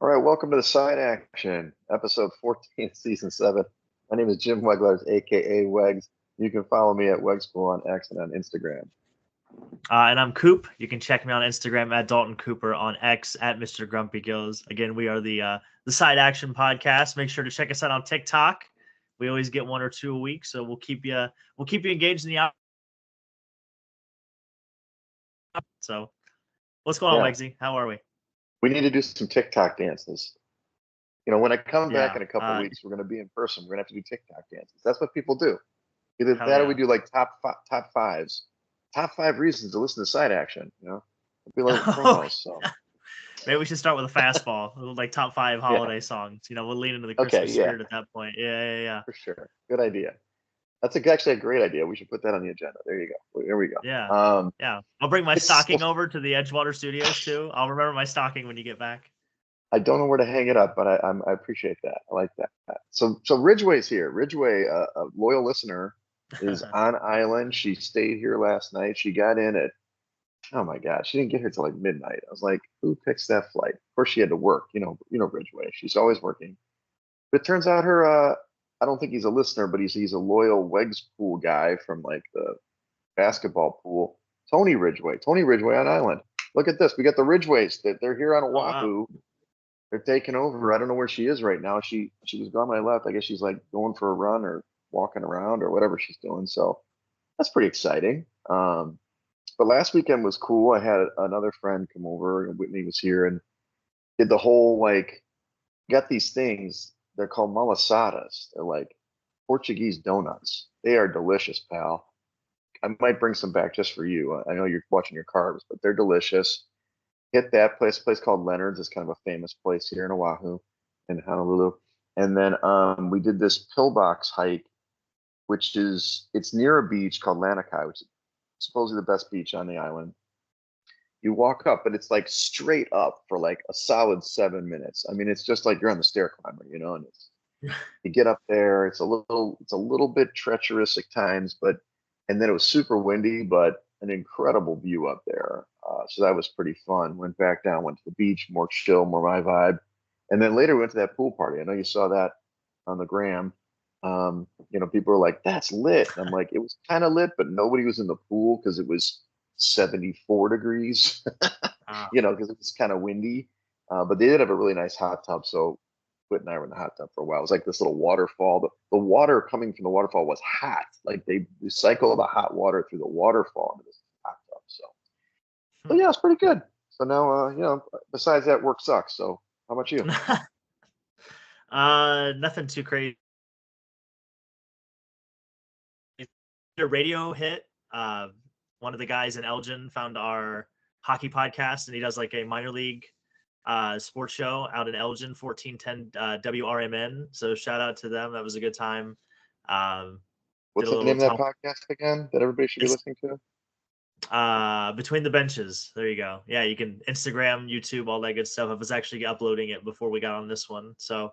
All right, welcome to the Side Action, episode 14, season 7. My name is Jim Weglars, aka Wegs. You can follow me at Wegspool on X and on Instagram. And I'm Coop. You can check me on Instagram at Dalton Cooper, on X at Mr. Grumpy Gills. Again, we are the Side Action Podcast. Make sure to check us out on TikTok. We always get 1 or 2 a week, so we'll keep you engaged in the out. So, what's going on, Wegsy? How are we? We need to do some TikTok dances. You know, when I come back in a couple of weeks, we're going to be in person. We're going to have to do TikTok dances. That's what people do. Either that or we do like top fives. Top 5 reasons to listen to Side Action. You know, it'd be like promos. So maybe we should start with a fastball, like top 5 holiday songs. You know, we'll lean into the Christmas spirit at that point. Yeah. For sure. Good idea. That's actually a great idea. We should put that on the agenda. There you go. Here we go. Yeah. I'll bring my stocking over to the Edgewater Studios too. I'll remember my stocking when you get back. I don't know where to hang it up, but I appreciate that. I like that. So Ridgeway's here. Ridgeway, a loyal listener, is on island. She stayed here last night. She got in at, oh my God, she didn't get here till like midnight. I was like, who picks that flight? Of course, she had to work. You know Ridgeway. She's always working. But it turns out her, I don't think he's a listener, but he's a loyal Wegs pool guy from like the basketball pool. Tony Ridgeway on island. Look at this. We got the Ridgeways. They're here on Oahu. Oh, wow. They're taking over. I don't know where she is right now. She was gone when I left. I guess she's like going for a run or walking around or whatever she's doing. So that's pretty exciting. But last weekend was cool. I had another friend come over, and Whitney was here and did the whole got these things. They're called malasadas. They're like Portuguese donuts. They are delicious, pal. I might bring some back just for you. I know you're watching your carbs, but they're delicious. Hit that place. A place called Leonard's is kind of a famous place here in Oahu, in Honolulu. And then we did this pillbox hike, it's near a beach called Lanikai, which is supposedly the best beach on the island. You walk up, but it's like straight up for like a solid 7 minutes. I mean, it's just like you're on the stair climber, you know. And you get up there. It's a little bit treacherous at times, and then it was super windy, but an incredible view up there. So that was pretty fun. Went back down, went to the beach, more chill, more my vibe. And then later we went to that pool party. I know you saw that on the gram. People were like, that's lit. And I'm like, it was kind of lit, but nobody was in the pool because it was 74 degrees, because it was kind of windy. But they did have a really nice hot tub. So Whit and I were in the hot tub for a while. It was like this little waterfall. The water coming from the waterfall was hot. Like they recycle the hot water through the waterfall into this hot tub. So yeah, it's pretty good. So now, besides that, work sucks. So how about you? Nothing too crazy. A radio hit. One of the guys in Elgin found our hockey podcast, and he does like a minor league sports show out in Elgin, 1410 WRMN. So shout out to them. That was a good time. What's the name of that podcast again that everybody should be listening to? Between the Benches. There you go. Yeah, you can Instagram, YouTube, all that good stuff. I was actually uploading it before we got on this one. So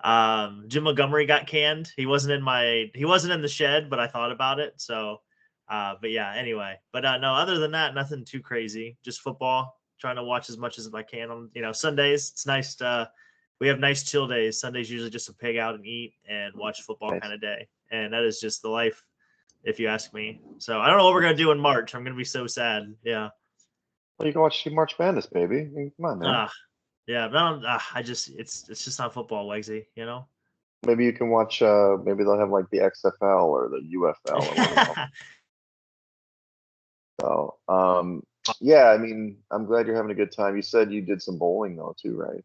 Jim Montgomery got canned. He wasn't in the shed, but I thought about it. So but yeah, anyway. But no, other than that, nothing too crazy. Just football. Trying to watch as much as I can on, Sundays. It's nice we have nice chill days. Sundays usually just to pig out and eat and watch football kind of day. And that is just the life, if you ask me. So I don't know what we're going to do in March. I'm going to be so sad. Yeah. Well, you can watch March Madness, baby. I mean, come on, man. Yeah, but it's just not football, Wegsy, Maybe you can watch, maybe they'll have like the XFL or the UFL or whatever. So, yeah, I mean, I'm glad you're having a good time. You said you did some bowling though too, right?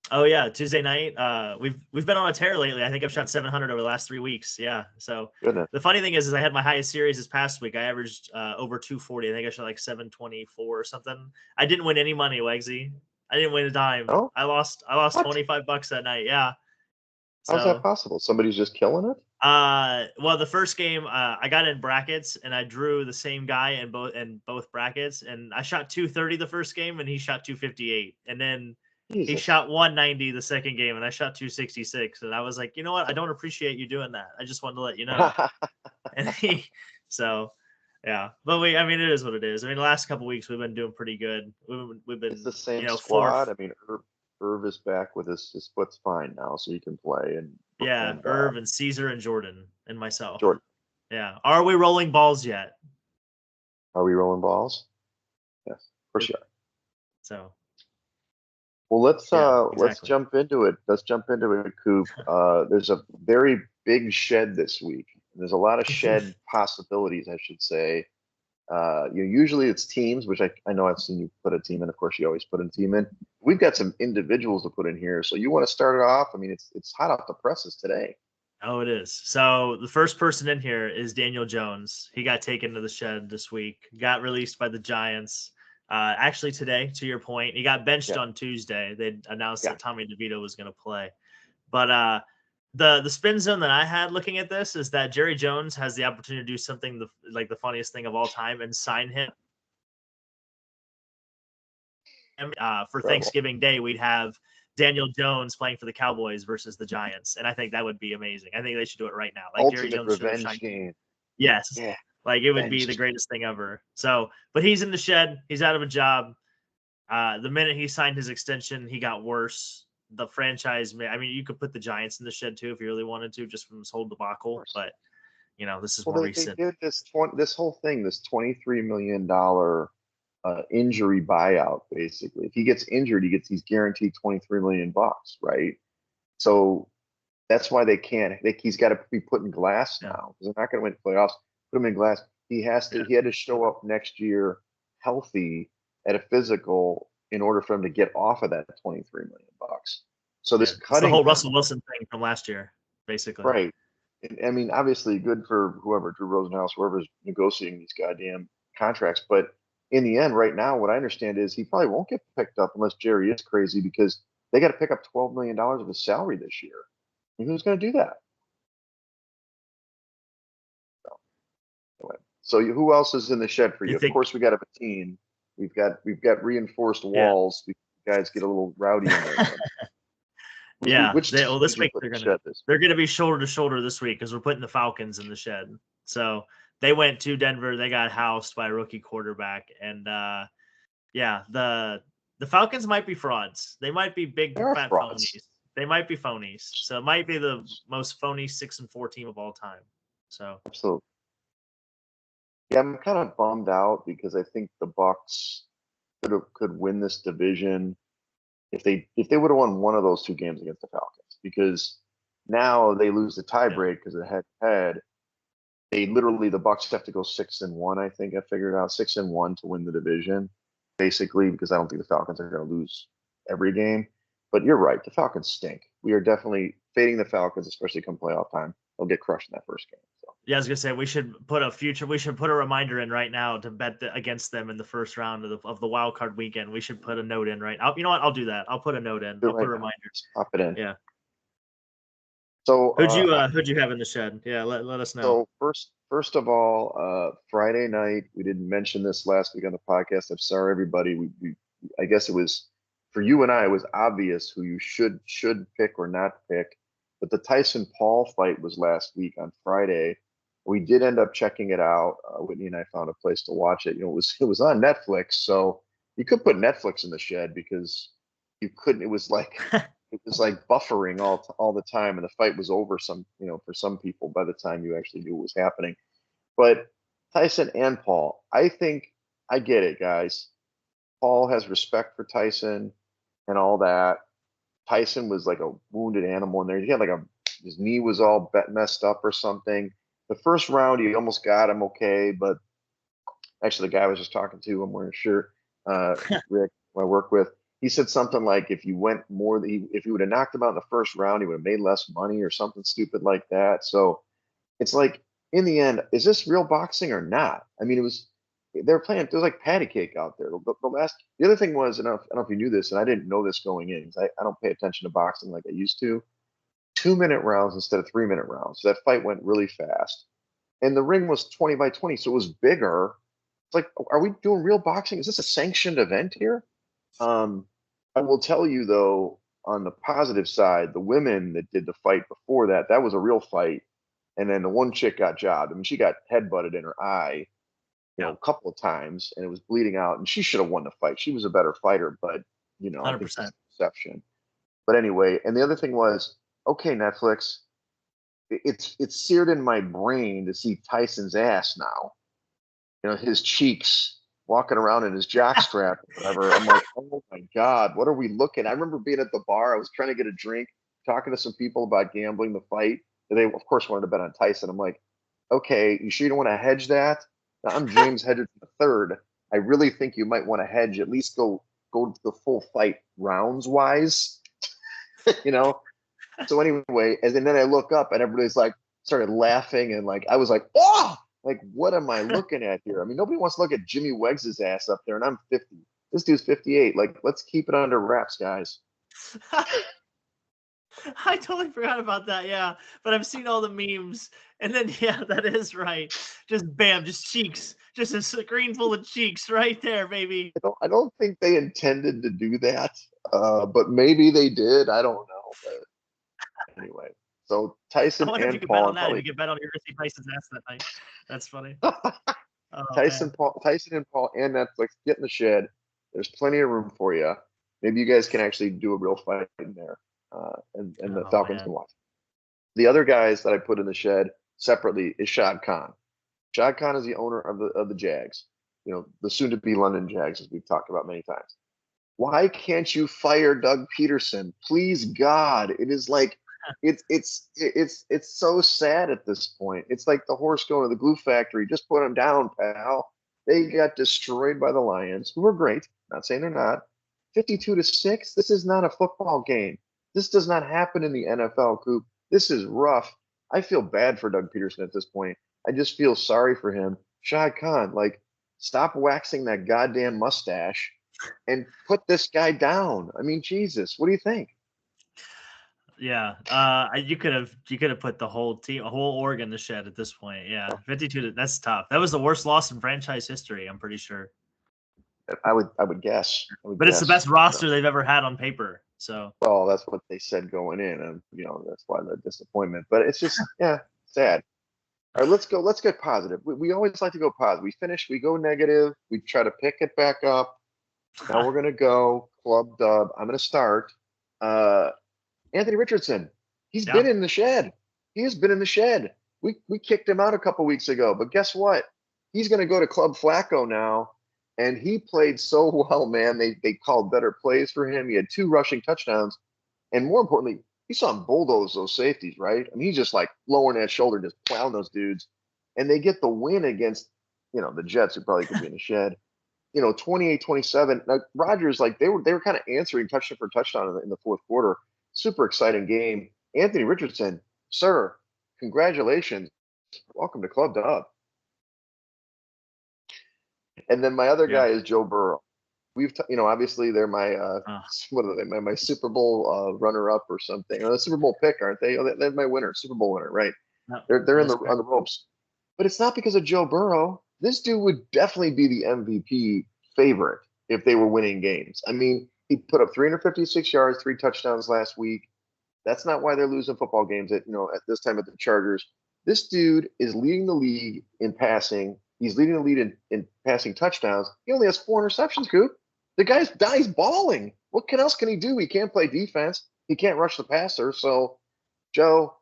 Oh yeah, Tuesday night. We've been on a tear lately. I think I've shot 700 over the last 3 weeks. Yeah. So Goodness. The funny thing is I had my highest series this past week. I averaged over 240. I think I shot like 724 or something. I didn't win any money, Wegsy. I didn't win a dime. Oh? I lost what? $25 that night. Yeah. How's that possible? Somebody's just killing it? Well, the first game, I got in brackets and I drew the same guy in both brackets, and I shot 230 the first game and he shot 258, and then he shot 190 the second game and I shot 266, and I was like, you know what? I don't appreciate you doing that. I just wanted to let you know. And so Yeah, but I mean, it is what it is. I mean, the last couple weeks we've been doing pretty good. We've It's been, the same fourth. squad. I mean, Irv is back with his foot's fine now, so he can play. Yeah, And Irv and Caesar and Jordan and myself. Jordan, Yeah. Are we rolling balls yet? are we rolling balls? Yes, for sure. So Well, yeah, let's exactly. jump into it. Let's jump into it, Coop. There's a very big shed this week. There's a lot of shed possibilities, I should say. Usually it's teams, which I know I've seen you put a team in. Of course, you always put a team in. We've got some individuals to put in here. So you want to start it off? I mean, it's hot off the presses today. Oh, it is. So the first person in here is Daniel Jones. He got taken to the shed this week, got released by the Giants. Actually, today, to your point, he got benched Yeah, on Tuesday. They announced yeah. that Tommy DeVito was going to play. But the spin zone that I had looking at this is that Jerry Jones has the opportunity to do something like the funniest thing of all time and sign him. For Incredible. Thanksgiving Day, we'd have Daniel Jones playing for the Cowboys versus the Giants, and I think that would be amazing. I think they should do it right now. Like Jerry Ultimate Jones should have revenge signed. game. Yes, Yeah, like it would be the revenge. greatest thing ever. So, but he's in the shed. He's out of a job. The minute he signed his extension, he got worse. The franchise, I mean, you could put the Giants in the shed too if you really wanted to, just from this whole Of debacle. course. But this is Well, more they recent. did this whole thing, this $23 million injury buyout. Basically, if he gets injured, he's guaranteed 23 million bucks, right? So that's why they can't. He's got to be put in glass Yeah, now because they're not going to win playoffs. Put him in glass. yeah. He had to show up next year healthy at a physical in order for him to get off of that 23 million bucks. So Yeah. this It's the cutting whole him, Russell Wilson thing from last year, basically. right? And, I mean, obviously good for whoever, Drew Rosenhaus, whoever's negotiating these goddamn contracts. But in the end, right now, what I understand is he probably won't get picked up unless Jerry is crazy because they got to pick up $12 million of his salary this year. And who's going to do that? So, anyway, so who else is in the shed for You you? Of think? course, we got a team. We've got reinforced Yeah. walls. Guys get a little rowdy in there. But Yeah. which team This did you week put in the shed this? they're gonna be shoulder to shoulder this week because we're putting the Falcons in the shed. So they went to Denver. They got housed by a rookie quarterback, and yeah, the Falcons might be frauds. They might be big There are fat frauds. phonies. They might be phonies. So it might be the most phony 6-4 team of all time. So Absolutely. Yeah, I'm kind of bummed out because I think the Bucks could win this division if they would have won one of those two games against the Falcons because now they lose the yeah, tiebreak because of head to head. They literally the Bucks have to go 6-1. I think I figured out 6-1 to win the division, basically because I don't think the Falcons are going to lose every game. But you're right, the Falcons stink. We are definitely fading the Falcons, especially come playoff time. They'll get crushed in that first game. So yeah. I was gonna say we should put a reminder in right now to bet against them in the first round of the wild card weekend. We should put a note in right. You know what? I'll do that. I'll put a note in. do it I'll put right a now. reminder. Just pop it in. Yeah. So Who'd you have in the shed? Yeah, let us know. So first of all, Friday night, we didn't mention this last week on the podcast. I'm sorry, everybody. I guess it was for you and I, it was obvious who you should pick or not pick. But the Tyson Paul fight was last week on Friday. We did end up checking it out. Whitney and I found a place to watch it. It was on Netflix, so you could put Netflix in the shed because you couldn't. It was like buffering all the time, and the fight was over. For some people, by the time you actually knew what was happening. But Tyson and Paul, I think I get it, guys. Paul has respect for Tyson and all that. Tyson was like a wounded animal in there. He had his knee was all messed up or something. The first round, he almost got him okay, but actually, the guy I was just talking to, I'm wearing a shirt, Rick, who I work with, he said something like if you went more, if you would have knocked him out in the first round, he would have made less money or something stupid like that. So it's like, in the end, is this real boxing or not? I mean, they were playing, there was like patty cake out there. The other thing was, and I don't know if you knew this, and I didn't know this going in, because I don't pay attention to boxing like I used to. 2-minute rounds instead of 3-minute rounds. So that fight went really fast. And the ring was 20 by 20, so it was bigger. It's like, are we doing real boxing? Is this a sanctioned event here? Um, I will tell you though, on the positive side, the women that did the fight before that, that was a real fight. And then the one chick got jobbed. I mean, she got headbutted in her eye. Yeah. a couple of times, and it was bleeding out, and she should have won the fight. She was a better fighter, but I think that's 100%. perception. But anyway, and the other thing was, okay, Netflix, it's seared in my brain to see Tyson's ass now. His cheeks walking around in his jockstrap or whatever. I'm like, oh my God, what are we looking? I remember being at the bar. I was trying to get a drink, talking to some people about gambling the fight. They, of course, wanted to bet on Tyson. I'm like, okay, you sure you don't want to hedge that? Now, I'm James Hedges the third. I really think you might want to hedge, at least go to the full fight rounds wise, you know? So anyway, and then I look up and everybody's like started laughing and like I was like, oh, like what am I looking at here? I mean, nobody wants to look at Jimmy Weggs' ass up there, and I'm 50. This dude's 58. Like, let's keep it under wraps, guys. I totally forgot about that. Yeah, but I've seen all the memes, and then yeah, that is right. Just bam, just cheeks, just a screen full of cheeks right there, baby. I don't think they intended to do that, but maybe they did. I don't know. But anyway, so I Tyson wonder if you and could bet Paul, on and that. If probably you could bet on Earthy Tyson's ass that night, that's funny. Oh man. Tyson and Paul and Netflix get in the shed. There's plenty of room for you. Maybe you guys can actually do a real fight in there, and the Oh Falcons man. can watch. The other guys that I put in the shed separately is Shad Khan. Shad Khan is the owner of the Jags, the soon-to-be London Jags, as we've talked about many times. Why can't you fire Doug Peterson? Please, God, it is like it's so sad at this point. It's like the horse going to the glue factory. Just put him down, pal. They got destroyed by the Lions, who were great. Not saying they're not. 52-6. This is not a football game. This does not happen in the NFL, Coop. This is rough. I feel bad for Doug Peterson at this point. I just feel sorry for him. Shad Khan, like, stop waxing that goddamn mustache and put this guy down. I mean, Jesus, what do you think? Yeah. You could have put the whole team, a whole org in the shed at this point. Yeah. 52. That's tough. That was the worst loss in franchise history. I'm pretty sure. I would guess. But it's the best roster they've ever had on paper. So. Well, that's what they said going in, and that's why the disappointment. But it's just sad. All right, let's get positive. We always like to go positive. We finish, we go negative, we try to pick it back up. Now we're gonna go club dub. I'm gonna start. Anthony Richardson. He's been in the shed. He has been in the shed. We kicked him out a couple weeks ago, but guess what? He's gonna go to Club Flacco now. And he played so well, man. They called better plays for him. He had 2 rushing touchdowns. And more importantly, he saw him bulldoze those safeties, right? I mean, he's just like lowering that shoulder, just plowing those dudes. And they get the win against, the Jets, who probably could be in the shed. 28-27. Now, Rodgers, like they were kind of answering touchdown for touchdown in the fourth quarter. Super exciting game. Anthony Richardson, sir, congratulations. Welcome to Club Dub. And then my other guy is Joe Burrow. Obviously they're my what are they? My Super Bowl runner-up or something, or the Super Bowl pick, aren't they? Oh, they're my winner, Super Bowl winner, right? No, they're on the ropes, but it's not because of Joe Burrow. This dude would definitely be the MVP favorite if they were winning games. I mean, he put up 356 yards, 3 touchdowns last week. That's not why they're losing football games at this time at the Chargers. This dude is leading the league in passing. He's leading the lead in passing touchdowns. He only has 4 interceptions, Coop. The guy's balling. What else can he do? He can't play defense. He can't rush the passer. So, Joe,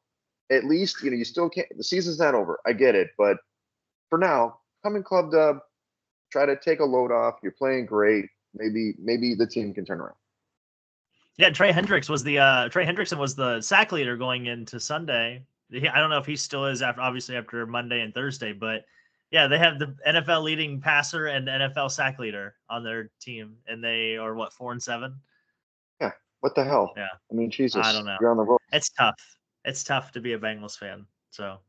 at least you still can't. The season's not over. I get it, but for now, come in Club Dub. Try to take a load off. You're playing great. Maybe the team can turn around. Yeah, Trey Hendrickson was the sack leader going into Sunday. I don't know if he still is after Monday and Thursday, but yeah, they have the NFL leading passer and NFL sack leader on their team, and they are 4-7. Yeah, what the hell? Yeah, I mean, Jesus, I don't know. You're on the road. It's tough. It's tough to be a Bengals fan. So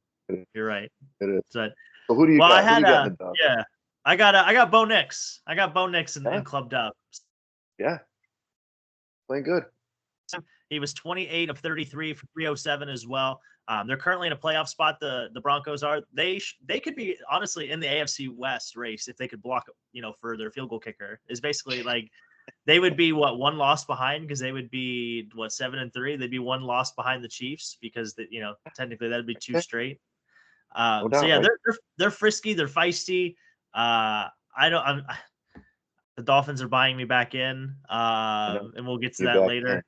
you're right. It is. So who do you got? Who do you got in the dub? Yeah, I got Bo Nix. I got Bo Nix in Club Dub. Yeah, playing good. He was 28 of 33 for 307 as well. They're currently in a playoff spot. The Broncos are. They could be honestly in the AFC West race if they could block, for their field goal kicker. Is basically like they would be 1 loss behind because they would be 7-3. They'd be 1 loss behind the Chiefs because technically that'd be 2 straight. So yeah, they're frisky, they're feisty. I don't. The Dolphins are buying me back in, I know and we'll get to you're that back later. in.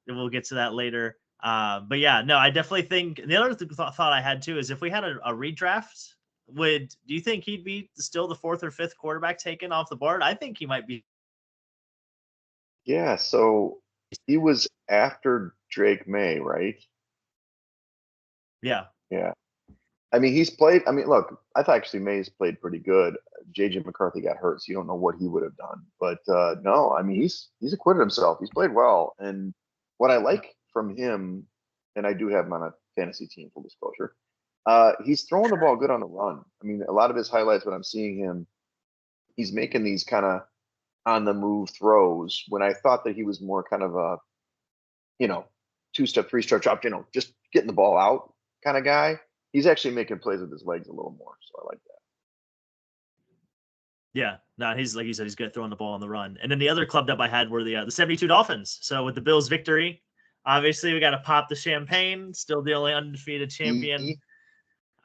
And we'll get to that later. But yeah, no, I definitely think the other thought I had too is if we had a redraft, do you think he'd be still the 4th or 5th quarterback taken off the board? I think he might be. Yeah, so he was after Drake May, right? Yeah, Yeah. I mean, he's played. I mean, look, I thought actually May's played pretty good. JJ McCarthy got hurt, so you don't know what he would have done. But no, I mean, he's acquitted himself. He's played well, and what I yeah, like from him, and I do have him on a fantasy team, full disclosure. He's throwing the ball good on the run. I mean, a lot of his highlights when I'm seeing him, he's making these kind of on the move throws. When I thought that he was more kind of a, you know, 2-step, 3-step drop, just getting the ball out kind of guy. He's actually making plays with his legs a little more, so I like that. yeah. No, he's like you said, he's good at throwing the ball on the run. And then the other club that I had were the 72 Dolphins. So with the Bills' victory, obviously we got to pop the champagne. Still the only undefeated champion. We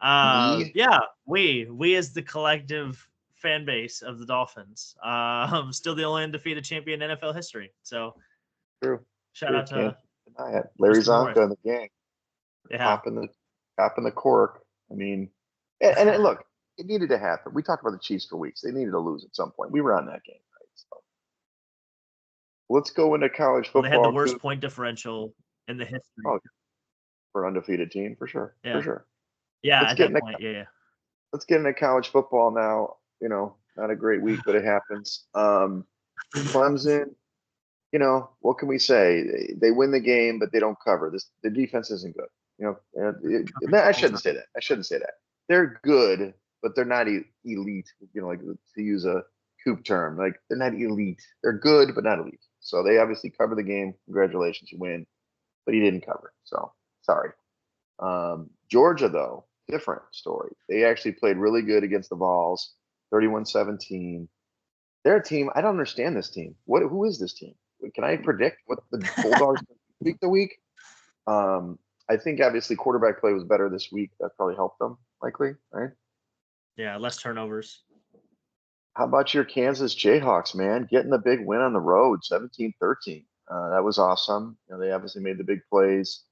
we Yeah, we as the collective fan base of the Dolphins, still the only undefeated champion in NFL history. So true, shout true, out can't to deny it. Larry Mr. Morris. Zonka and the gang Yeah, popping the cork. I mean, and look, it needed to happen. We talked about the Chiefs for weeks. They needed to lose at some point. We were on that game, right? So let's go into college well, they had the football, worst Coop. point differential in the history. Oh, for undefeated team for sure, for Yeah, sure. yeah. Let's At get that into point, yeah, yeah. let's get into college football now. Not a great week, but it happens. Clemson, what can we say? They win the game, but they don't cover. The defense isn't good. I All shouldn't time. say that. I shouldn't say that. They're good, but they're not elite. Like to use a Coop term, like they're not elite. They're good, but not elite. So they obviously cover the game. Congratulations, you win. But he didn't cover. So sorry. Georgia, though, different story. They actually played really good against the Vols, 31-17. They're a team. I don't understand this team. Who is this team? Can I predict what the Bulldogs do week to week? I think obviously quarterback play was better this week. That probably helped them, likely, right? Yeah, less turnovers. How about your Kansas Jayhawks, man? Getting the big win on the road, 17-13. That was awesome. They obviously made the big plays,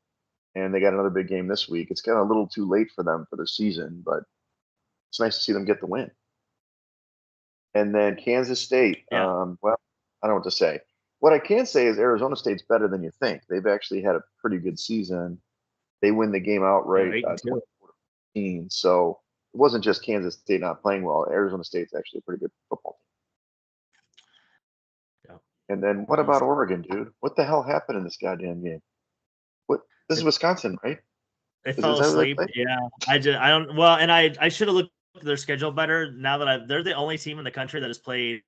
and they got another big game this week. It's kind of a little too late for them for their season, but it's nice to see them get the win. And then Kansas State. Yeah, Well, I don't know what to say. What I can say is Arizona State's better than you think. They've actually had a pretty good season. They win the game they're outright, 8-2. 24-15. So it wasn't just Kansas State not playing well. Arizona State's actually a pretty good football Yeah, team. And then what about Oregon, dude? What the hell happened in this goddamn game? What? This they, is Wisconsin, right? they Is fell this how they asleep. play? Yeah, I don't. Well, and I should have looked at their schedule better. Now that they're the only team in the country that has played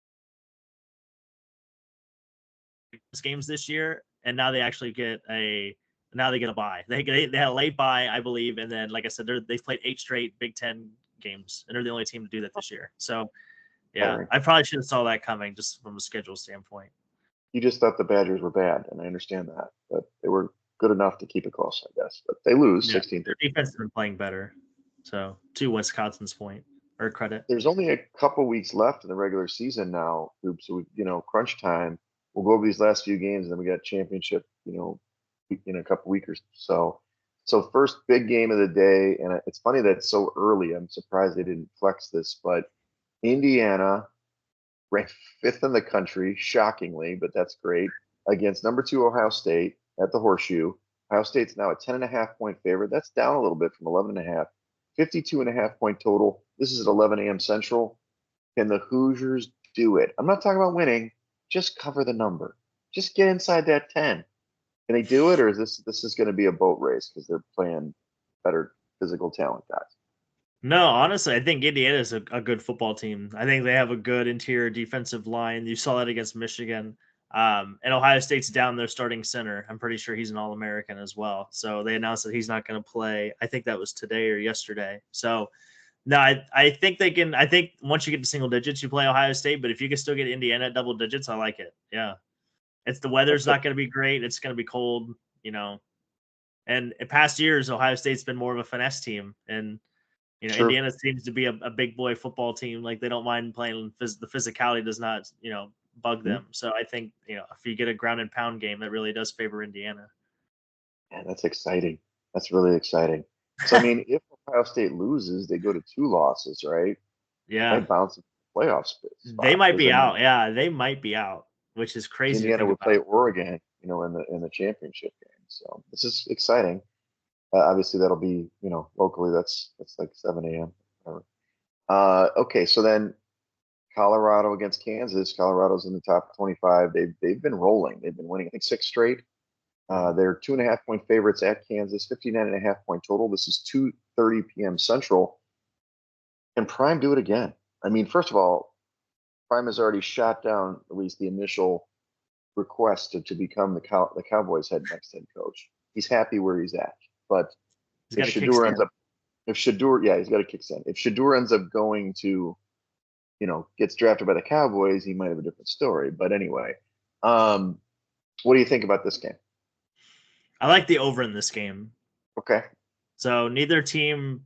games this year, and now they actually get a bye. They had a late bye, I believe, and then like I said, they've played 8 straight Big Ten games, and they're the only team to do that this year. So yeah, Flattering. I probably should have saw that coming just from a schedule standpoint. You just thought the Badgers were bad, and I understand that, but they were good enough to keep it close, I guess. But they lose Yeah, 16. their defense has been playing better. So to Wisconsin's point or credit. There's only a couple weeks left in the regular season now, Oops, so crunch time. We'll go over these last few games, and then we got championship, in a couple weeks or so. So first big game of the day, and it's funny that it's so early. I'm surprised they didn't flex this, but Indiana ranked fifth in the country, shockingly, but that's great, against number 2 Ohio State at the Horseshoe. Ohio State's now a 10.5 point favorite. That's down a little bit from 11.5. 52.5 point total. This is at 11 a.m. Central. Can the Hoosiers do it? I'm not talking about winning. Just cover the number. Just get inside that 10. Can they do it, or is this is going to be a boat race because they're playing better physical talent guys? No, honestly, I think Indiana is a good football team. I think they have a good interior defensive line. You saw that against Michigan. And Ohio State's down their starting center. I'm pretty sure he's an All-American as well. So they announced that he's not going to play. I think that was today or yesterday. So no, I think they can. I think once you get to single digits, you play Ohio State. But if you can still get Indiana at double digits, I like it. Yeah, it's the weather's Okay. not going to be great. It's going to be cold. And in past years, Ohio State's been more of a finesse team, and Sure. Indiana seems to be a big boy football team. Like they don't mind playing. The physicality does not, bug Mhm. them. So I think, if you get a ground and pound game, that really does favor Indiana. Man, that's exciting. That's really exciting. So, I mean, if Ohio State loses, they go to 2 losses, right? Yeah, Might bounce a playoff they spot might because be I mean, out. Yeah, they might be out, which is crazy to Indiana think would about. play Oregon, in the championship game. So this is exciting. Obviously, that'll be locally. That's like 7 a.m. Whatever. Okay, so then Colorado against Kansas. Colorado's in the top 25. They've been rolling. They've been winning, I think, 6 straight. Mhm. They're 2.5 point favorites at Kansas, 59.5 point total. This is 2:30 p.m. Central. Can Prime do it again? I mean, first of all, Prime has already shot down at least the initial request to become the Cowboys' next head coach. He's happy where he's at. But He's if got a Shador ends kickstand. up, if Shador, yeah, he's got a kickstand. If Shador ends up going to, gets drafted by the Cowboys, he might have a different story. But anyway, um, what do you think about this game? I like the over in this game. Okay. So neither team.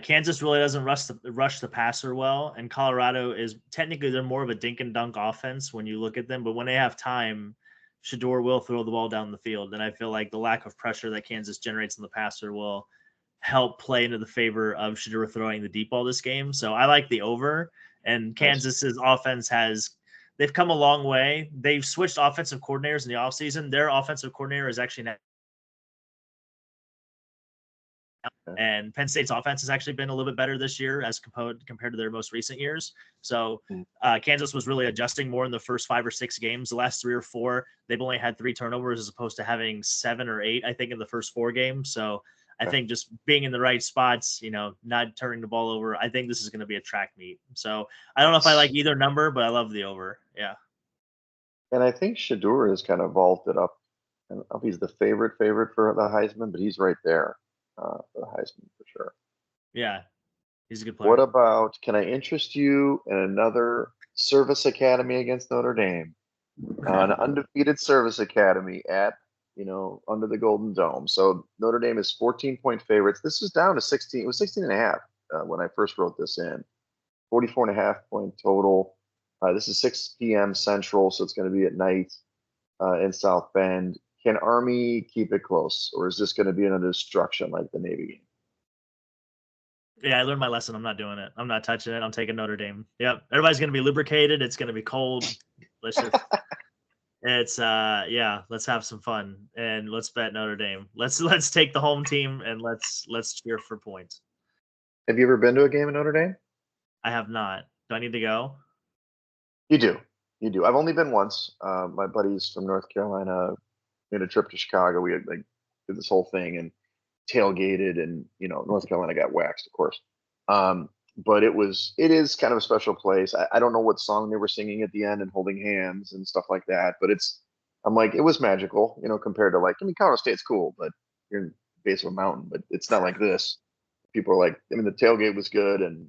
Kansas really doesn't rush the passer well, and Colorado is technically they're more of a dink and dunk offense when you look at them. But when they have time, Shador will throw the ball down the field, and I feel like the lack of pressure that Kansas generates in the passer will help play into the favor of Shador throwing the deep ball this game. So I like the over, and Nice. Kansas's offense they've come a long way. They've switched offensive coordinators in the offseason. Their offensive coordinator is actually Okay. and Penn State's offense has actually been a little bit better this year as compared to their most recent years. So Mm. Kansas was really adjusting more in the first 5 or 6 games. The last 3 or 4, they've only had 3 turnovers as opposed to having 7 or 8, I think, in the first 4 games. So I Okay. think just being in the right spots, not turning the ball over, I think this is going to be a track meet. So I don't know if I like Nice. either number, but I love the over. Yeah. And I think Shador has kind of vaulted up. I don't know if he's the favorite for the Heisman, but he's right there for the Heisman for sure. Yeah. He's a good What player. about, can I interest you in another service academy against Notre Dame? An undefeated service academy at, under the Golden Dome. So Notre Dame is 14-point favorites. This is down to 16. It was 16 and a half when I first wrote this in. 44.5 point total. This is 6 p.m. Central, so it's going to be at night in South Bend. Can Army keep it close, or is this going to be another destruction like the Navy game? Yeah, I learned my lesson. I'm not doing it. I'm not touching it. I'm taking Notre Dame. Yep. Everybody's gonna be lubricated. It's gonna be cold. Let's just yeah, let's have some fun and let's bet Notre Dame. Let's take the home team and let's cheer for points. Have you ever been to a game in Notre Dame? I have not. Do I need to go? You do. You do. I've only been once. My buddies from North Carolina made a trip to Chicago. We had like did this whole thing and tailgated, and North Carolina got waxed, of course. But it is kind of a special place. I don't know what song they were singing at the end and holding hands and stuff like that, but I'm like, it was magical, compared to like, I mean, Colorado State's cool, but you're in the base of a mountain, but it's not like this. People are like, I mean, the tailgate was good, and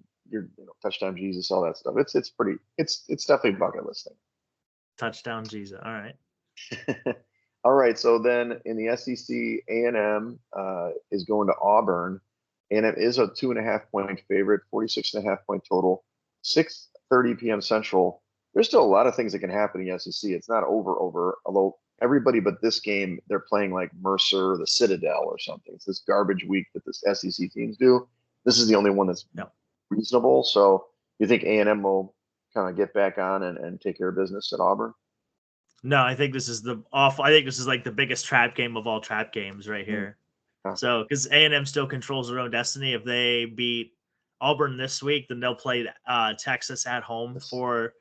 touchdown Jesus, all that stuff. It's pretty. It's definitely a bucket list Touchdown Jesus. All right. thing. All right, so then in the SEC, A&M is going to Auburn. A&M is a 2.5 point favorite, 46.5 point total, 6:30 p.m. Central. There's still a lot of things that can happen in the SEC. It's not over, although everybody but this game, they're playing like Mercer or the Citadel or something. It's this garbage week that the SEC teams do. This is the only one that's Yep. reasonable. So you think A&M will kind of get back on and take care of business at Auburn? No, I think this is I think this is like the biggest trap game of all trap games right Mm, here. yeah. So, because A&M still controls their own destiny, if they beat Auburn this week, then they'll play Texas at home Yes.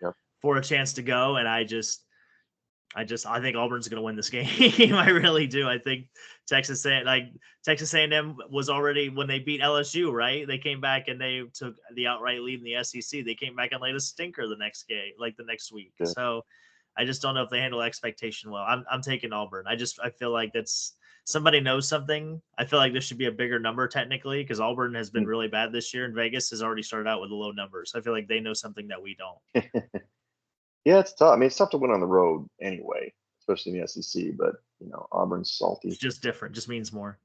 Yep. for a chance to go. And I think Auburn's going to win this game. I really do. I think Texas A&M was already when they beat LSU, right? They came back and they took the outright lead in the SEC. They came back and laid a stinker the next game, like the next week. Good. So I just don't know if they handle expectation well. I'm taking Auburn. I feel like that's somebody knows something. I feel like this should be a bigger number technically because Auburn has been Mm. really bad this year, and Vegas has already started out with a low numbers. I feel like they know something that we don't. Yeah, it's tough. I mean, it's tough to win on the road anyway, especially in the SEC. But Auburn's It's salty. just different. Just means more.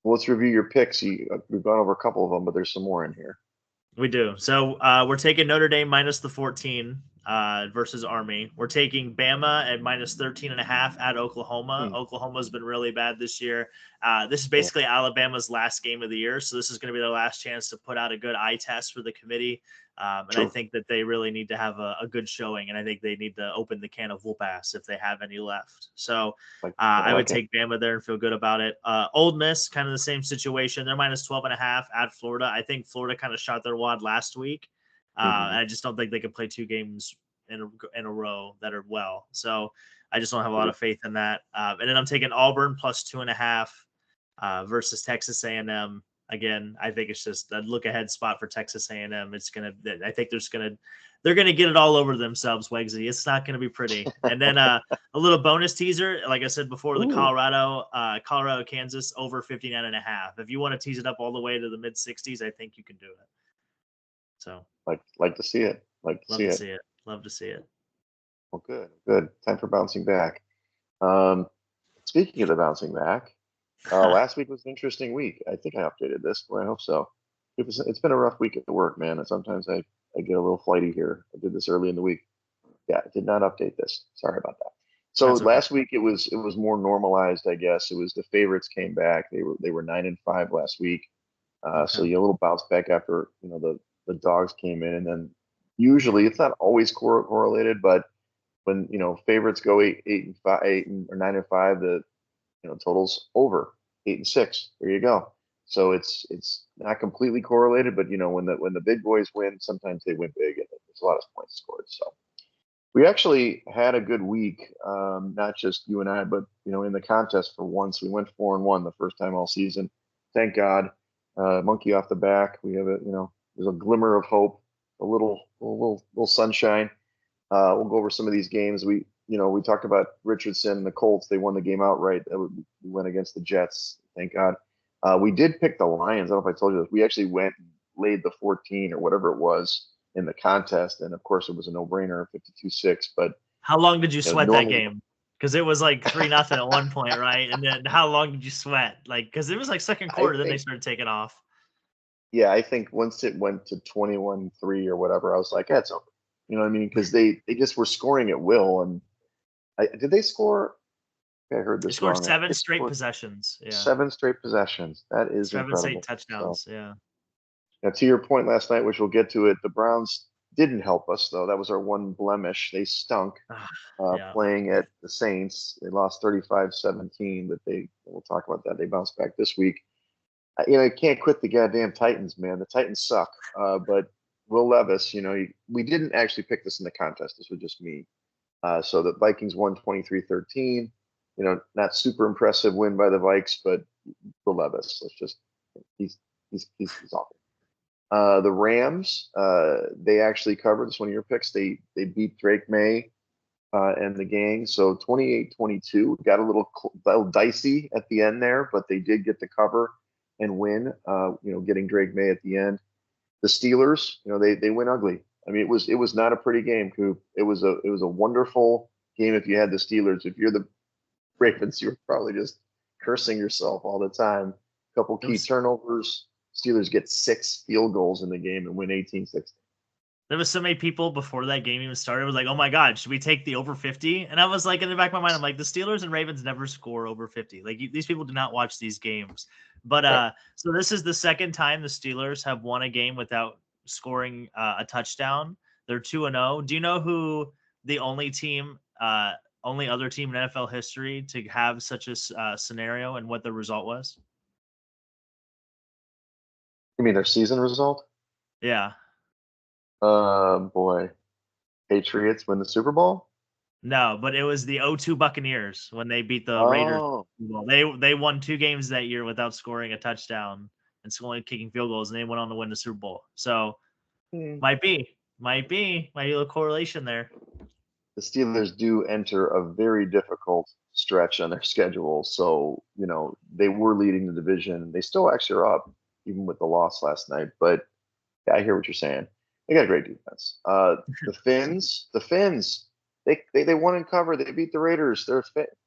Well, let's review your picks. We've gone over a couple of them, but there's some more in here. We do. So we're taking Notre Dame minus the 14 versus Army. We're taking Bama at minus 13.5 at Oklahoma. Hmm. Oklahoma's been really bad this year. This is Yeah, basically Alabama's last game of the year. So this is going to be their last chance to put out a good eye test for the committee. And I true. think that they really need to have a good showing. And I think they need to open the can of whoop ass if they have any left. So I I would like it. take Bama there and feel good about it. Old Miss, kind of the same situation. They're minus 12.5 at Florida. I think Florida kind of shot their wad last week. Hmm. I just don't think they can play two games in a row that are well. So I just don't have a lot of faith in that. And then I'm taking Auburn plus 2.5 versus Texas A&M. Again, I think it's just a look ahead spot for Texas A&M. It's gonna. I think they're gonna get it all over themselves, Wegsy. It's not gonna be pretty. And then a little bonus teaser, like I said before, the Ooh, Colorado Kansas over 59.5. If you want to tease it up all the way to the mid 60s, I think you can do it. So like to see it. Like to love see to it. see it. Love to see it. Well, good, good. Time for bouncing back. Um, Speaking of the bouncing back, last week was an interesting week. I think I updated this, but I hope so. It's been a rough week at work, man, and sometimes I get a little flighty here. I did this early in the week. Yeah, I did not update this. Sorry about that. So That's okay. last week it was more normalized, I guess. It was the favorites came back. They were 9-5 last week. So Okay. you a little bounce back after the dogs came in, and then usually it's not always correlated, but when favorites go 8-5, or 9-5, the totals over 8-6. There you go. So it's not completely correlated, but when the big boys win, sometimes they win big, and there's a lot of points scored. So we actually had a good week, not just you and I, but in the contest for once. We went 4-1 the first time all season. Thank God. Monkey off the back. We have there's a glimmer of hope, a little sunshine. We'll go over some of these games. We talked about Richardson and the Colts. They won the game outright. We went against the Jets. Thank God. We did pick the Lions. I don't know if I told you this. We actually went and laid the 14 or whatever it was in the contest, and of course it was a no-brainer, 52-6. But How long did you sweat that normally, game? Because it was like 3-0 at one point, right? And then how long did you sweat? Like, because it was like second I quarter, then they think, started taking off. yeah, I think once it went to 21-3 or whatever, I was like, that's over. You know what I mean? Because they just were scoring at will, and did they score? I heard They this scored wrong. I think seven they straight scored possessions. Yeah, 7 straight possessions. That is 7 straight incredible. So, touchdowns. Yeah, now to your point last night, which we'll get to it, the Browns didn't help us though. That was our one blemish. They stunk Ah, yeah. playing at the Saints. They lost 35-17, but we'll talk about that. They bounced back this week. I can't quit the goddamn Titans, man. The Titans suck. But Will Levis, we didn't actually pick this in the contest. This was just me. So the Vikings won 23-13. Not super impressive win by the Vikes, but Will Levis, he's he's awful. The Rams, they actually covered. This one of your picks. They beat Drake May and the gang. So 28-22 got a little dicey at the end there, but they did get the cover and win. Getting Drake May at the end. The Steelers, they went ugly. I mean, it was not a pretty game, Coop. It was a wonderful game if you had the Steelers. If you're the Ravens, you're probably just cursing yourself all the time. A couple It key was turnovers. Steelers get 6 field goals in the game and win 18-16. there was so many people before that game even started was like, "Oh my god, should we take the over 50?" And I was like, in the back of my mind, I'm like, the Steelers and Ravens never score over 50. Like these people do not watch these games. But Right. so this is the second time the Steelers have won a game without scoring a touchdown. They're 2-0. Do you know who the only other team in NFL history to have such a scenario and what the result was? You mean their season result? Yeah. Boy, Patriots win the Super Bowl. No, but it was the 0-2 Buccaneers when they beat the Raiders. Oh, Well, they won 2 games that year without scoring a touchdown and only kicking field goals, and they went on to win the Super Bowl. So hmm. might be a little correlation there. The Steelers do enter a very difficult stretch on their schedule. So, they were leading the division. They still actually are up, even with the loss last night. But yeah, I hear what you're saying. They got a great defense. The Finns, they won in cover. They beat the Raiders.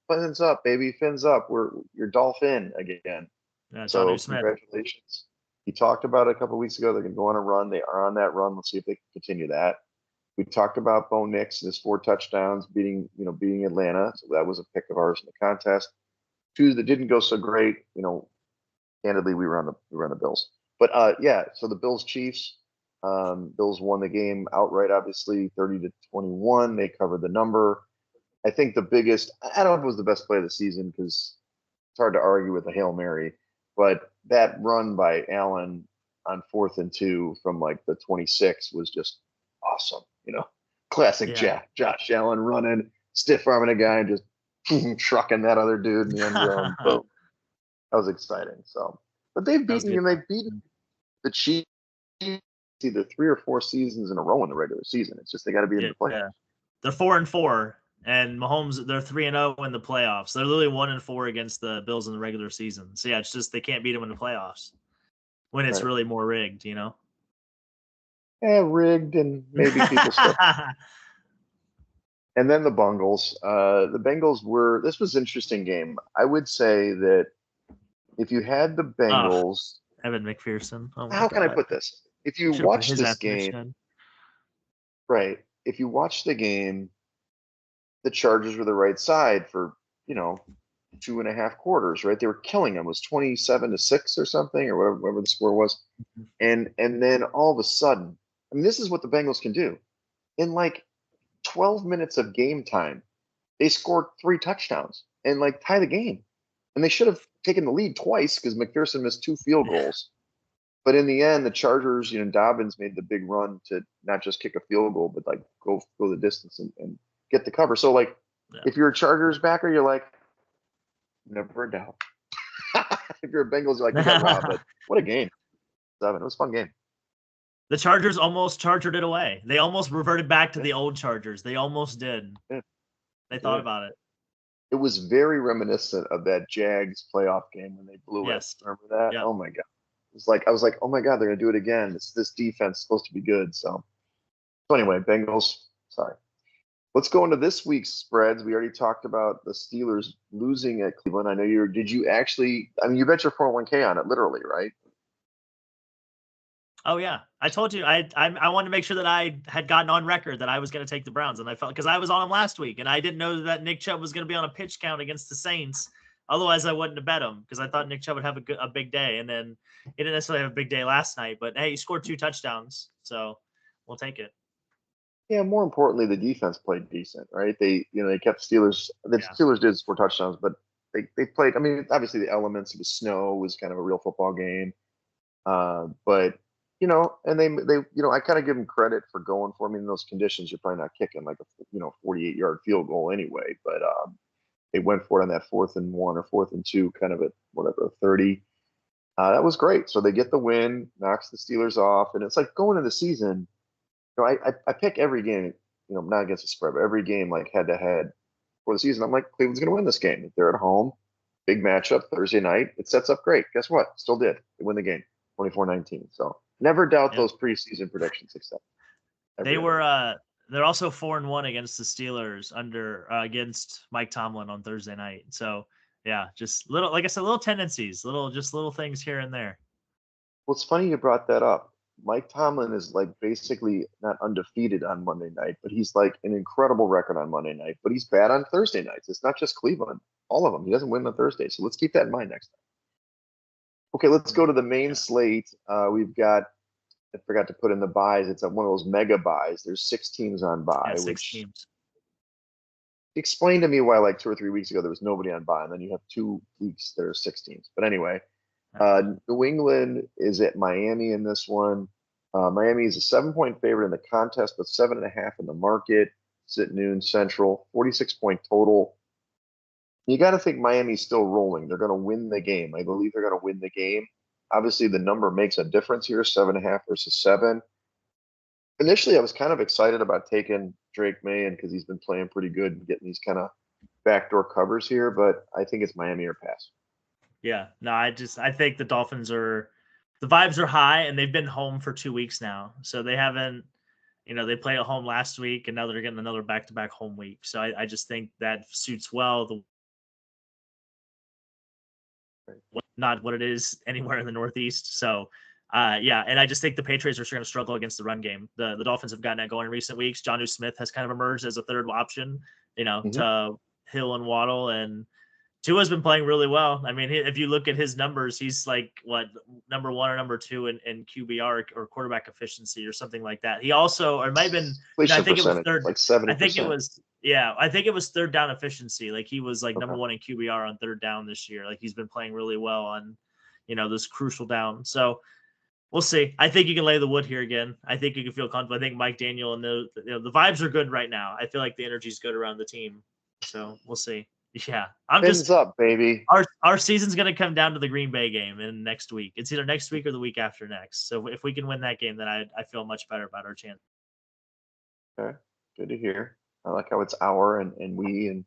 Fins up, baby, fins up. You're Dolphin again. So Smith. congratulations. He talked about it a couple of weeks ago. They're going to go on a run. They are on that run. Let's see if they can continue that. We talked about Bo Nix and his 4 touchdowns beating Atlanta. So that was a pick of ours in the contest. 2 that didn't go so great. Candidly, we were on the Bills. But yeah, so the Bills Chiefs. Bills won the game outright, obviously 30-21. They covered the number. I think the biggest, I don't know if it was the best play of the season because it's hard to argue with a Hail Mary, but that run by Allen on 4th and 2 from like the 26 was just awesome. Classic Josh Allen running, stiff arming a guy and just trucking that other dude in the end zone. Boom. That was exciting. So, but they've beaten the Chiefs either 3 or 4 seasons in a row in the regular season. It's just they got to be in the playoffs. Yeah. They're 4-4, and Mahomes, they're 3-0 in the playoffs. They're literally 1-4 against the Bills in the regular season. So yeah, it's just they can't beat them in the playoffs when it's really more rigged, Yeah, rigged and maybe people still. And then the Bengals. The Bengals this was an interesting game. I would say that if you had the Bengals, Evan McPherson. How can I put this? If you watch this game, right? If you watch the game, the Chargers were the right side for 2.5 quarters, right? They were killing them. It was 27-6 or something, or whatever the score was. And then all of a sudden, I mean, this is what the Bengals can do. In like 12 minutes of game time, they scored 3 touchdowns and like tie the game. And they should have taken the lead twice because McPherson missed 2 field goals. But in the end, the Chargers, Dobbins made the big run to not just kick a field goal, but like go the distance and get the cover. So like, if you're a Chargers backer, you're like, never a doubt. If you're a Bengals, you're like, they got robbed. But what a game! 7. It was a fun game. The Chargers almost chargered it away. They almost reverted back to the old Chargers. They almost did. They thought about it. It was very reminiscent of that Jags playoff game when they blew it. Remember that? Yep. Oh my god! I was like, oh my god, they're gonna do it again. This defense is supposed to be good. So anyway, Bengals. Sorry. Let's go into this week's spreads. We already talked about the Steelers losing at Cleveland. I know did you actually, I mean, you bet your 401k on it, literally, right? Oh yeah. I told you, I wanted to make sure that I had gotten on record that I was going to take the Browns, and I felt, because I was on them last week and I didn't know that Nick Chubb was going to be on a pitch count against the Saints. Otherwise I wouldn't have bet him because I thought Nick Chubb would have a big day, and then he didn't necessarily have a big day last night, but hey, he scored 2 touchdowns. So we'll take it. Yeah, more importantly, the defense played decent, right? They kept Steelers. The Steelers did score touchdowns, but they played. I mean, obviously the elements of the snow was kind of a real football game, but and they I kind of give them credit for going for. I mean, in those conditions, you're probably not kicking like a 48-yard field goal anyway, but they went for it on that 4th and 1 or 4th and 2, kind of at whatever 30. That was great. So they get the win, knocks the Steelers off, and it's like going into the season. I pick every game, not against the spread, but every game like head to head for the season. I'm like, Cleveland's going to win this game. If they're at home, big matchup Thursday night, it sets up great. Guess what? Still did. They win the game, 24-19. So never doubt those preseason predictions. Except they're also 4-1 against the Steelers against Mike Tomlin on Thursday night. So yeah, just little, like I said, little tendencies, little things here and there. Well, it's funny you brought that up. Mike Tomlin is like basically not undefeated on Monday night, but he's like an incredible record on Monday night, but he's bad on Thursday nights. It's not just Cleveland, all of them. He doesn't win on Thursday. So let's keep that in mind next time. Okay, let's go to the main slate. We've got, I forgot to put in the buys. It's one of those mega buys. There's 6 teams on buy. 6 teams. Explain to me why like 2 or 3 weeks ago there was nobody on buy, and then you have 2 weeks there are 6 teams. But anyway, New England is at Miami in this one. Miami is a 7-point favorite in the contest, but 7.5 in the market. It's at noon Central, 46-point total. You got to think Miami's still rolling. They're going to win the game. I believe they're going to win the game. Obviously, the number makes a difference here, 7.5 versus 7. Initially, I was kind of excited about taking Drake May because he's been playing pretty good and getting these kind of backdoor covers here, but I think it's Miami or pass. Yeah, no, I think the Dolphins the vibes are high, and they've been home for 2 weeks now. So they haven't, they played at home last week, and now they're getting another back-to-back home week. So I just think that suits well not what it is anywhere in the Northeast. So, yeah, and I just think the Patriots are going to struggle against the run game. The Dolphins have gotten that going in recent weeks. Jonnu Smith has kind of emerged as a third option, to Hill and Waddle, and Tua's been playing really well. I mean, if you look at his numbers, he's like number 1 or number 2 in QBR or quarterback efficiency or something like that. He also, or it might have been, I think it was third, like 70%. I think it was third down efficiency. Like he was like number 1 in QBR on third down this year. Like he's been playing really well on, this crucial down. So we'll see. I think you can lay the wood here again. I think you can feel confident. I think Mike Daniel and the vibes are good right now. I feel like the energy's good around the team. So we'll see. Yeah, Fins up, baby. Our season's going to come down to the Green Bay game in next week. It's either next week or the week after next. So if we can win that game, then I feel much better about our chance. Okay, good to hear. I like how it's our and we, and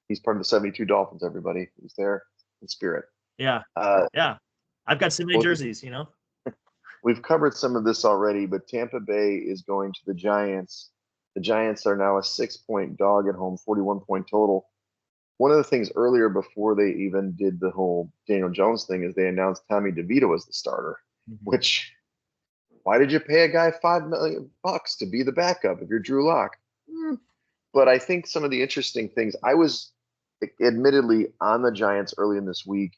he's part of the 72 Dolphins. Everybody, he's there in spirit. Yeah, yeah. I've got so many jerseys. We've covered some of this already, but Tampa Bay is going to the Giants. The Giants are now a 6-point dog at home, 41-point total. One of the things earlier before they even did the whole Daniel Jones thing is they announced Tommy DeVito as the starter, which, why did you pay a guy $5 million to be the backup if you're Drew Lock? But I think some of the interesting things, I was admittedly on the Giants early in this week,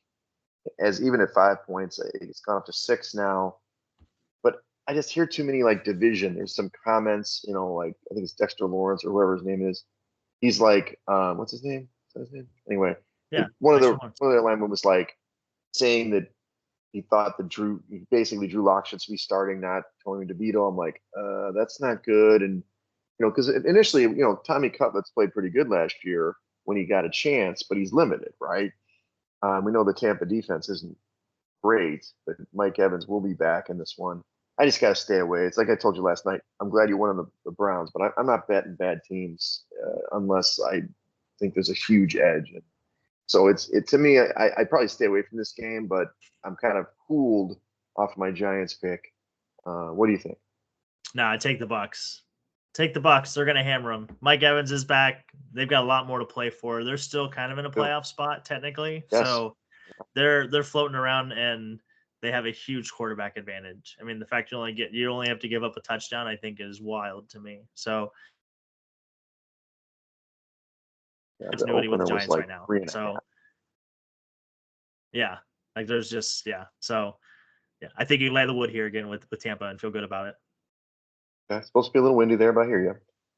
as even at 5 points, it's gone up to 6 now. But I just hear too many division. There's some comments, like I think it's Dexter Lawrence or whoever his name is. He's like, what's his name? Anyway, yeah. One of their linemen was saying that he thought that Drew Lock should be starting, not Tony DeVito. I'm like, that's not good. And because initially, Tommy Cutlets played pretty good last year when he got a chance, but he's limited, right? We know the Tampa defense isn't great, but Mike Evans will be back in this one. I just got to stay away. It's like I told you last night. I'm glad you won on the Browns, but I'm not betting bad teams unless I think there's a huge edge. And so to me, I'd probably stay away from this game, but I'm kind of cooled off my Giants pick. What do you think? No, I take the Bucs. Take the Bucs. They're going to hammer them. Mike Evans is back. They've got a lot more to play for. They're still kind of in a playoff spot technically. Yes. So they're floating around and they have a huge quarterback advantage. I mean, the fact you only have to give up a touchdown, I think, is wild to me. So continuity with the Giants right now. So yeah, there's just So yeah, I think you lay the wood here again with Tampa and feel good about it. Okay, it's supposed to be a little windy there, but I hear you.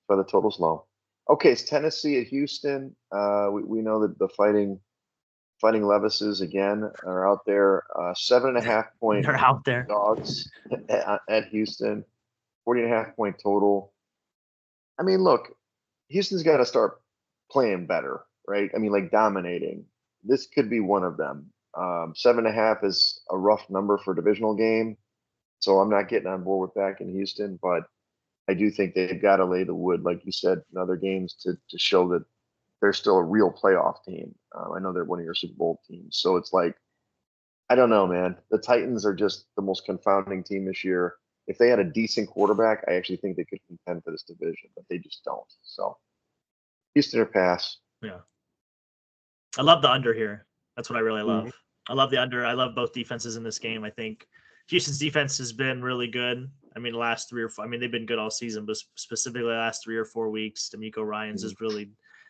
But the total's low. Okay, it's Tennessee at Houston. We know that the fighting Levises again are out there. 7.5 point They're out there. Dogs at Houston. 40.5 point total. I mean, look, Houston's got to start playing better, right? I mean, dominating. This could be one of them. 7.5 is a rough number for a divisional game, so I'm not getting on board with back in Houston, but I do think they've got to lay the wood, like you said, in other games to show that they're still a real playoff team. I know they're one of your Super Bowl teams. So it's I don't know, man. The Titans are just the most confounding team this year. If they had a decent quarterback, I actually think they could contend for this division, but they just don't. So Houston or pass. Yeah. I love the under here. That's what I really love. I love the under. I love both defenses in this game. I think Houston's defense has been really good. I mean, the last 3 or 4, they've been good all season, but specifically the last 3 or 4 weeks, D'Amico Ryans has really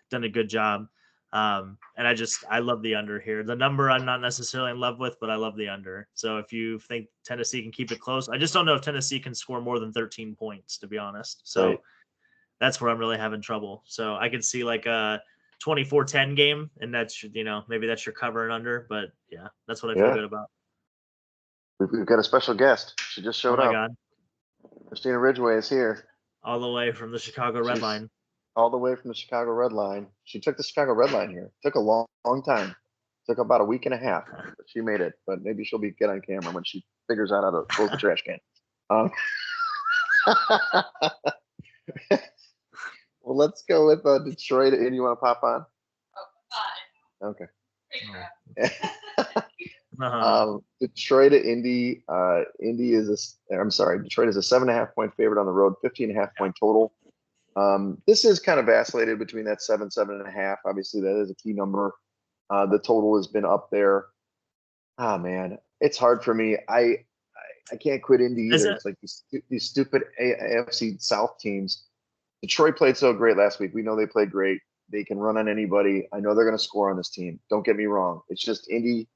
done a good job. And I love the under here. The number I'm not necessarily in love with, but I love the under. So if you think Tennessee can keep it close, I just don't know if Tennessee can score more than 13 points, to be honest. So that's where I'm really having trouble. So I could see a 24-10 game, and that's, maybe that's your cover and under, but yeah, that's what I feel good about. We've got a special guest. She just showed up. Oh my God. Christina Ridgway is here. All the way from the Chicago Red Line. All the way from the Chicago Red Line. She took the Chicago Red Line here. Took a long time. Took about a week and a half, but she made it. But maybe she'll get on camera when she figures out how to close the trash can. Well, let's go with Detroit. And you want to pop on? Oh, okay. Detroit to Indy. Detroit is a 7.5 point favorite on the road, 15.5 point total. This is kind of vacillated between that 7.5. Obviously, that is a key number. The total has been up there. Man, it's hard for me. I can't quit Indy Is either. it? It's like these stupid AFC South teams. Detroit played so great last week. We know they played great. They can run on anybody. I know they're going to score on this team. Don't get me wrong. It's just Indy.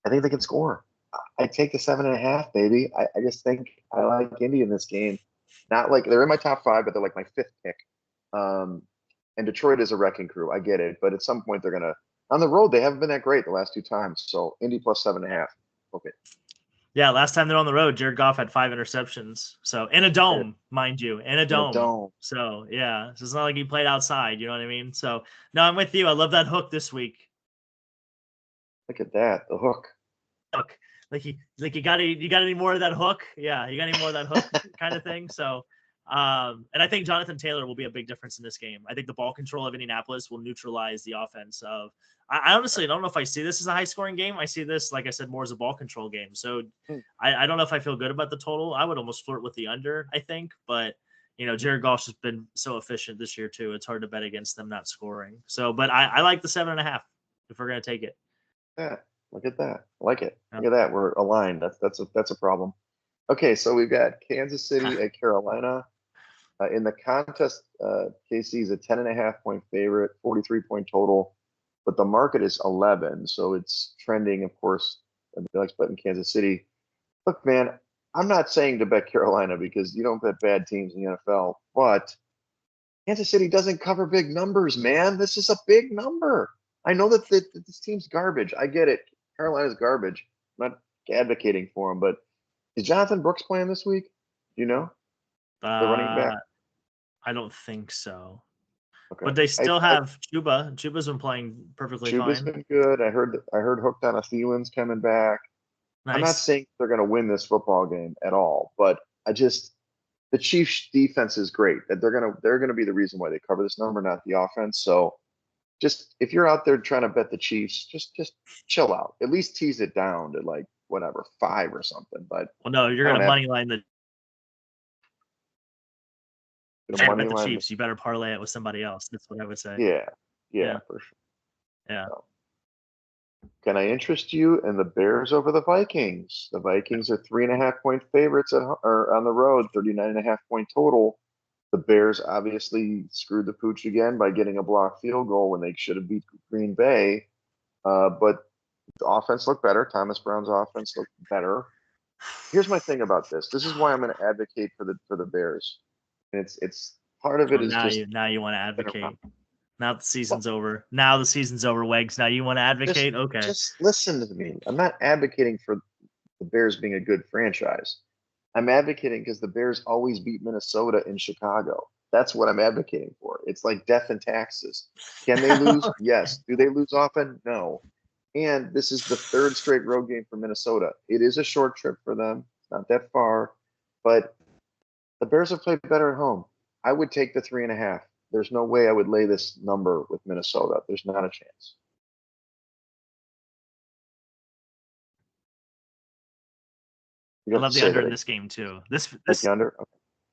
I think they can score. I take the 7.5, baby. I just think I like Indy in this game. Not like they're in my top five, but they're like my fifth pick. Um, and Detroit is a wrecking crew. I get it, but at some point they're gonna on the road. They haven't been that great the last two times. So Indy plus 7.5. Okay. Yeah, last time they're on the road, Jared Goff had 5 interceptions. So in a dome, mind you, in a In a dome. dome. So yeah, so it's not like he played outside. You know what I mean? So no, I'm with you. I love that hook this week. Look at that. The hook. Hook, you got any more of that hook? Yeah, you got any more of that hook kind of thing. So, and I think Jonathan Taylor will be a big difference in this game. I think the ball control of Indianapolis will neutralize the offense of. I honestly don't know if I see this as a high scoring game. I see this, like I said, more as a ball control game. So Hmm. I don't know if I feel good about the total. I would almost flirt with the under, I think, but Jared Goff's just been so efficient this year too. It's hard to bet against them not scoring. So, but I like the 7.5 if we're gonna take it. Yeah. Look at that. I like it. Yeah. Look at that. We're aligned. That's a problem. Okay, so we've got Kansas City at Carolina. In the contest, KC is a 10.5 point favorite, 43 point total, but the market is 11, so it's trending, of course. Everybody likes betting Kansas City. Look, man, I'm not saying to bet Carolina because you don't bet bad teams in the NFL, but Kansas City doesn't cover big numbers, man. This is a big number. I know that this team's garbage. I get it. Carolina's garbage. I'm not advocating for him, but is Jonathan Brooks playing this week? Do you know the running back? Uh, I don't think so. Okay. But they I, still I have Chuba. Chuba's been playing perfectly Chuba's fine. been good. I heard hooked on a Thielen's coming back. I'm not Nice. saying they're going to win this football game at all, but the Chiefs defense is great. That they're gonna be the reason why they cover this number, not the offense. So just if you're out there trying to bet the Chiefs, just chill out. At least tease it down to like whatever 5 or something. But Well, no, you're I don't gonna have money line the the trying to money bet the line. Chiefs. You better parlay it with somebody else. That's what I would say. Yeah, yeah, Yeah, for sure. yeah. So, can I interest you in the Bears over the Vikings? The Vikings are 3.5 point favorites or on the road, 39.5 point total. The Bears obviously screwed the pooch again by getting a blocked field goal when they should have beat Green Bay. But the offense looked better. Thomas Brown's offense looked better. Here's my thing about this. This is why I'm going to advocate for the Bears. And it's part of Oh, it is just now you want to been around. advocate. Now the Well, season's over. Now the season's over, Wegs. Now you want to just advocate? Okay. just listen to me. I'm not advocating for the Bears being a good franchise. I'm advocating because the Bears always beat Minnesota in Chicago. That's what I'm advocating for. It's like death and taxes. Can they lose? Yes. Do they lose often? No. And this is the third straight road game for Minnesota. It is a short trip for them. It's not that far, but the Bears have played better at home. I would take the 3.5. There's no way I would lay this number with Minnesota. There's not a chance. You I have to love the say under that in again. this game too. Like the under? Okay.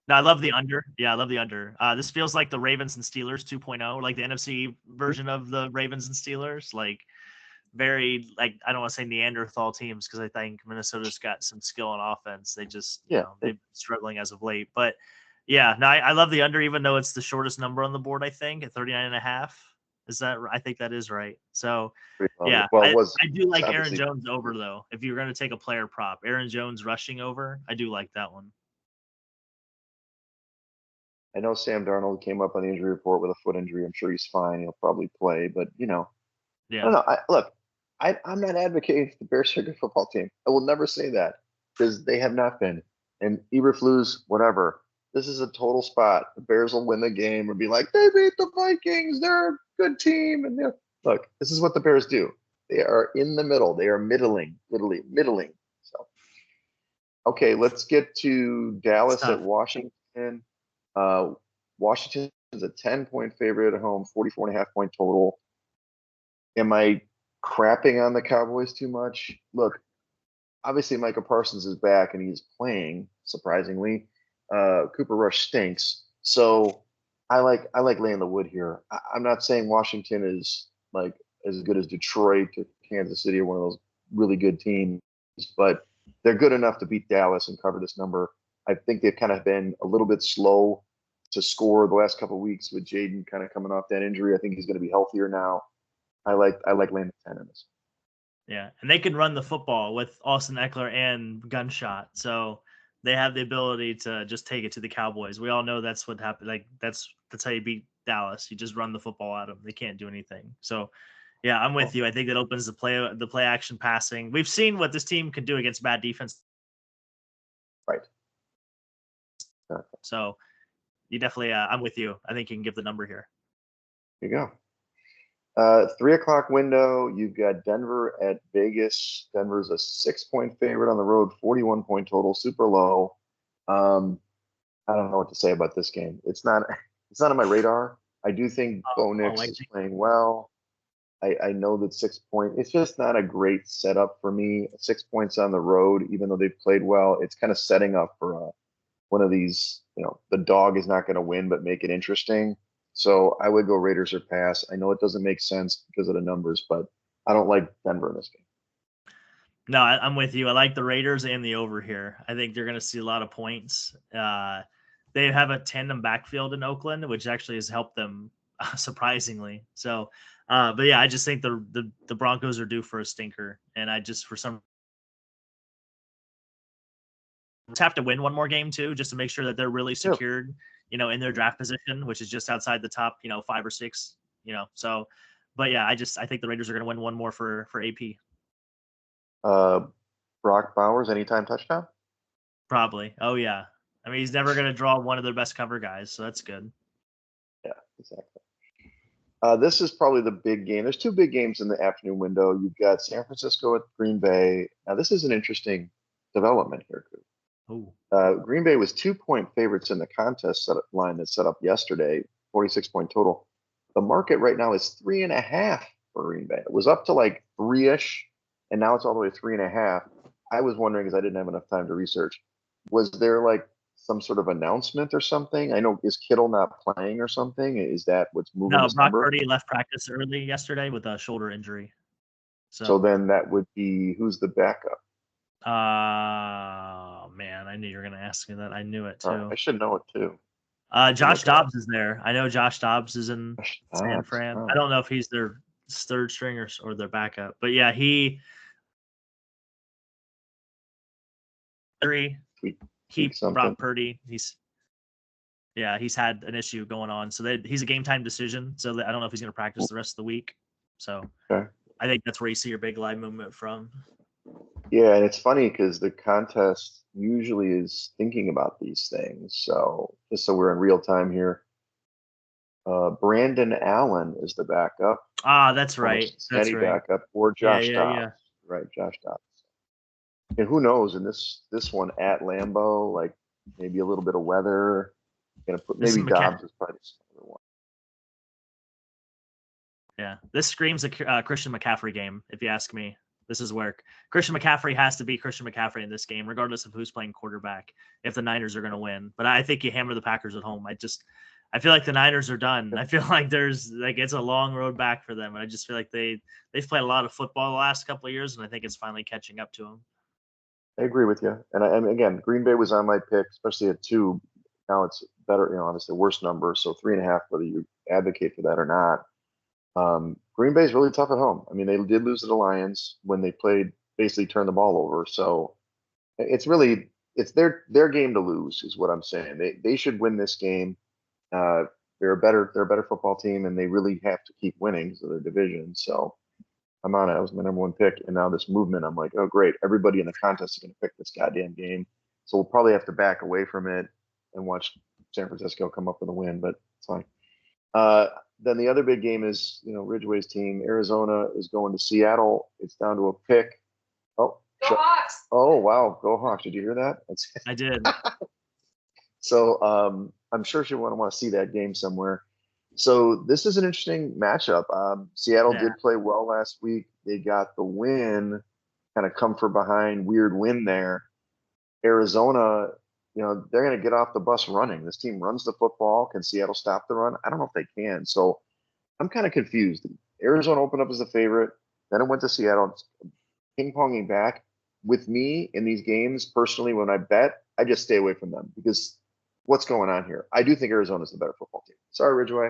No, I love the under. Yeah, I love the under. This feels like the Ravens and Steelers 2.0, like the NFC version of the Ravens and Steelers. Like very, like I don't want to say Neanderthal teams because I think Minnesota's got some skill on offense. They just, Yeah. they've been struggling as of late. But yeah, no, I love the under, even though it's the shortest number on the board. I think at 39.5. Is that? I think that is right. So yeah, Well, it I was I do it's like Aaron obviously Jones over though. If you're going to take a player prop, Aaron Jones rushing over, I do like that one. I know Sam Darnold came up on the injury report with a foot injury. I'm sure he's fine. He'll probably play, but I don't Yeah. know. Look, I'm not advocating for the Bears are a good football team. I will never say that because they have not been. And Eberflus, whatever. This is a total spot. The Bears will win the game or be like, they beat the Vikings. They're a good team. And look, this is what the Bears do. They are in the middle. They are middling, literally middling. So, okay, let's get to Dallas at Tough. Washington. Uh, Washington is a 10 point favorite at home, 44.5 point total. Am I crapping on the Cowboys too much? Look, obviously Micah Parsons is back and he's playing, surprisingly. Cooper Rush stinks. So I like laying the wood here. I'm not saying Washington is like as good as Detroit or Kansas City or one of those really good teams, but they're good enough to beat Dallas and cover this number. I think they've kind of been a little bit slow to score the last couple of weeks with Jaden kind of coming off that injury. I think he's going to be healthier now. I like laying the 10 in this. Yeah, and they can run the football with Austin Eckler and Gunshot, so they have the ability to just take it to the Cowboys. We all know that's what happened. Like that's how you beat Dallas. You just run the football at them. They can't do anything. So, yeah, I'm with you. I think that opens the play action passing. We've seen what this team can do against bad defense. Right. So, you definitely. I'm with you. I think you can give the number here. Here you go. 3:00 window, you've got Denver at Vegas. Denver's a 6-point favorite on the road, 41-point total, super low. I don't know what to say about this game. It's not on my radar. I do think Bo Nix is playing well. I know that 6 point, it's just not a great setup for me. 6 points on the road, even though they've played well, it's kind of setting up for one of these, the dog is not going to win, but make it interesting. So I would go Raiders or pass. I know it doesn't make sense because of the numbers, but I don't like Denver in this game. No, I'm with you. I like the Raiders and the over here. I think they're going to see a lot of points. They have a tandem backfield in Oakland, which actually has helped them surprisingly. So, but yeah, I just think the Broncos are due for a stinker, and I just for some have to win one more game too, just to make sure that they're really secured. In their draft position, which is just outside the top, 5 or 6, so, but yeah, I think the Raiders are going to win one more for AP. Brock Bowers, anytime touchdown? Probably. Oh yeah. I mean, he's never going to draw one of their best cover guys, so that's good. Yeah, exactly. This is probably the big game. There's 2 big games in the afternoon window. You've got San Francisco at Green Bay. Now, this is an interesting development here, Coop. Green Bay was 2-point favorites in the contest line that set up yesterday, 46-point total. The market right now is 3.5 for Green Bay. It was up to like 3-ish, and now it's all the way to 3.5. I was wondering, because I didn't have enough time to research, was there like some sort of announcement or something? I know, is Kittle not playing or something? Is that what's moving this Brock number? Purdy left practice early yesterday with a shoulder injury. So then that would be, who's the backup? Man, I knew you were going to ask me that. I knew it too. I should know it too. Josh Dobbs is there. I know Josh Dobbs is in San Fran. I don't know if he's their third string or their backup, but yeah, he Brock Purdy. He's had an issue going on, so he's a game time decision. So I don't know if he's going to practice the rest of the week. So I think that's where you see your big line movement from. Yeah, and it's funny because the contest usually is thinking about these things. So just so we're in real time here, Brandon Allen is the backup. That's right. That's right. Backup, or Josh Dobbs. Yeah. Right, Josh Dobbs. And who knows? In this one at Lambeau, like maybe a little bit of weather. Gonna put maybe Dobbs is probably the one. Yeah, this screams a Christian McCaffrey game, if you ask me. This is where Christian McCaffrey has to be Christian McCaffrey in this game, regardless of who's playing quarterback, if the Niners are going to win. But I think you hammer the Packers at home. I feel like the Niners are done. I feel like it's a long road back for them. And I just feel like they've played a lot of football the last couple of years, and I think it's finally catching up to them. I agree with you. And again, Green Bay was on my pick, especially at 2. Now it's better, obviously worse number. So 3.5, whether you advocate for that or not. Green Bay is really tough at home. I mean, they did lose to the Lions when they basically turned the ball over. So it's their game to lose, is what I'm saying. They should win this game. They're a better football team, and they really have to keep winning because of their division. So I'm on it. That was my number 1 pick, and now this movement, I'm like, oh great, everybody in the contest is going to pick this goddamn game. So we'll probably have to back away from it and watch San Francisco come up with a win, but it's fine. Then the other big game is, Ridgeway's team. Arizona is going to Seattle. It's down to a pick. Oh, Go Hawks! Oh, wow. Go Hawks. Did you hear that? I did. So I'm sure she'll want to see that game somewhere. So this is an interesting matchup. Seattle did play well last week. They got the win, kind of come from behind, weird win there. Arizona, they're going to get off the bus running. This team runs the football. Can Seattle stop the run? I don't know if they can. So I'm kind of confused. Arizona opened up as a favorite. Then it went to Seattle. ping ponging back with me in these games personally. When I bet, I just stay away from them because what's going on here? I do think Arizona's the better football team. Sorry, Ridgeway.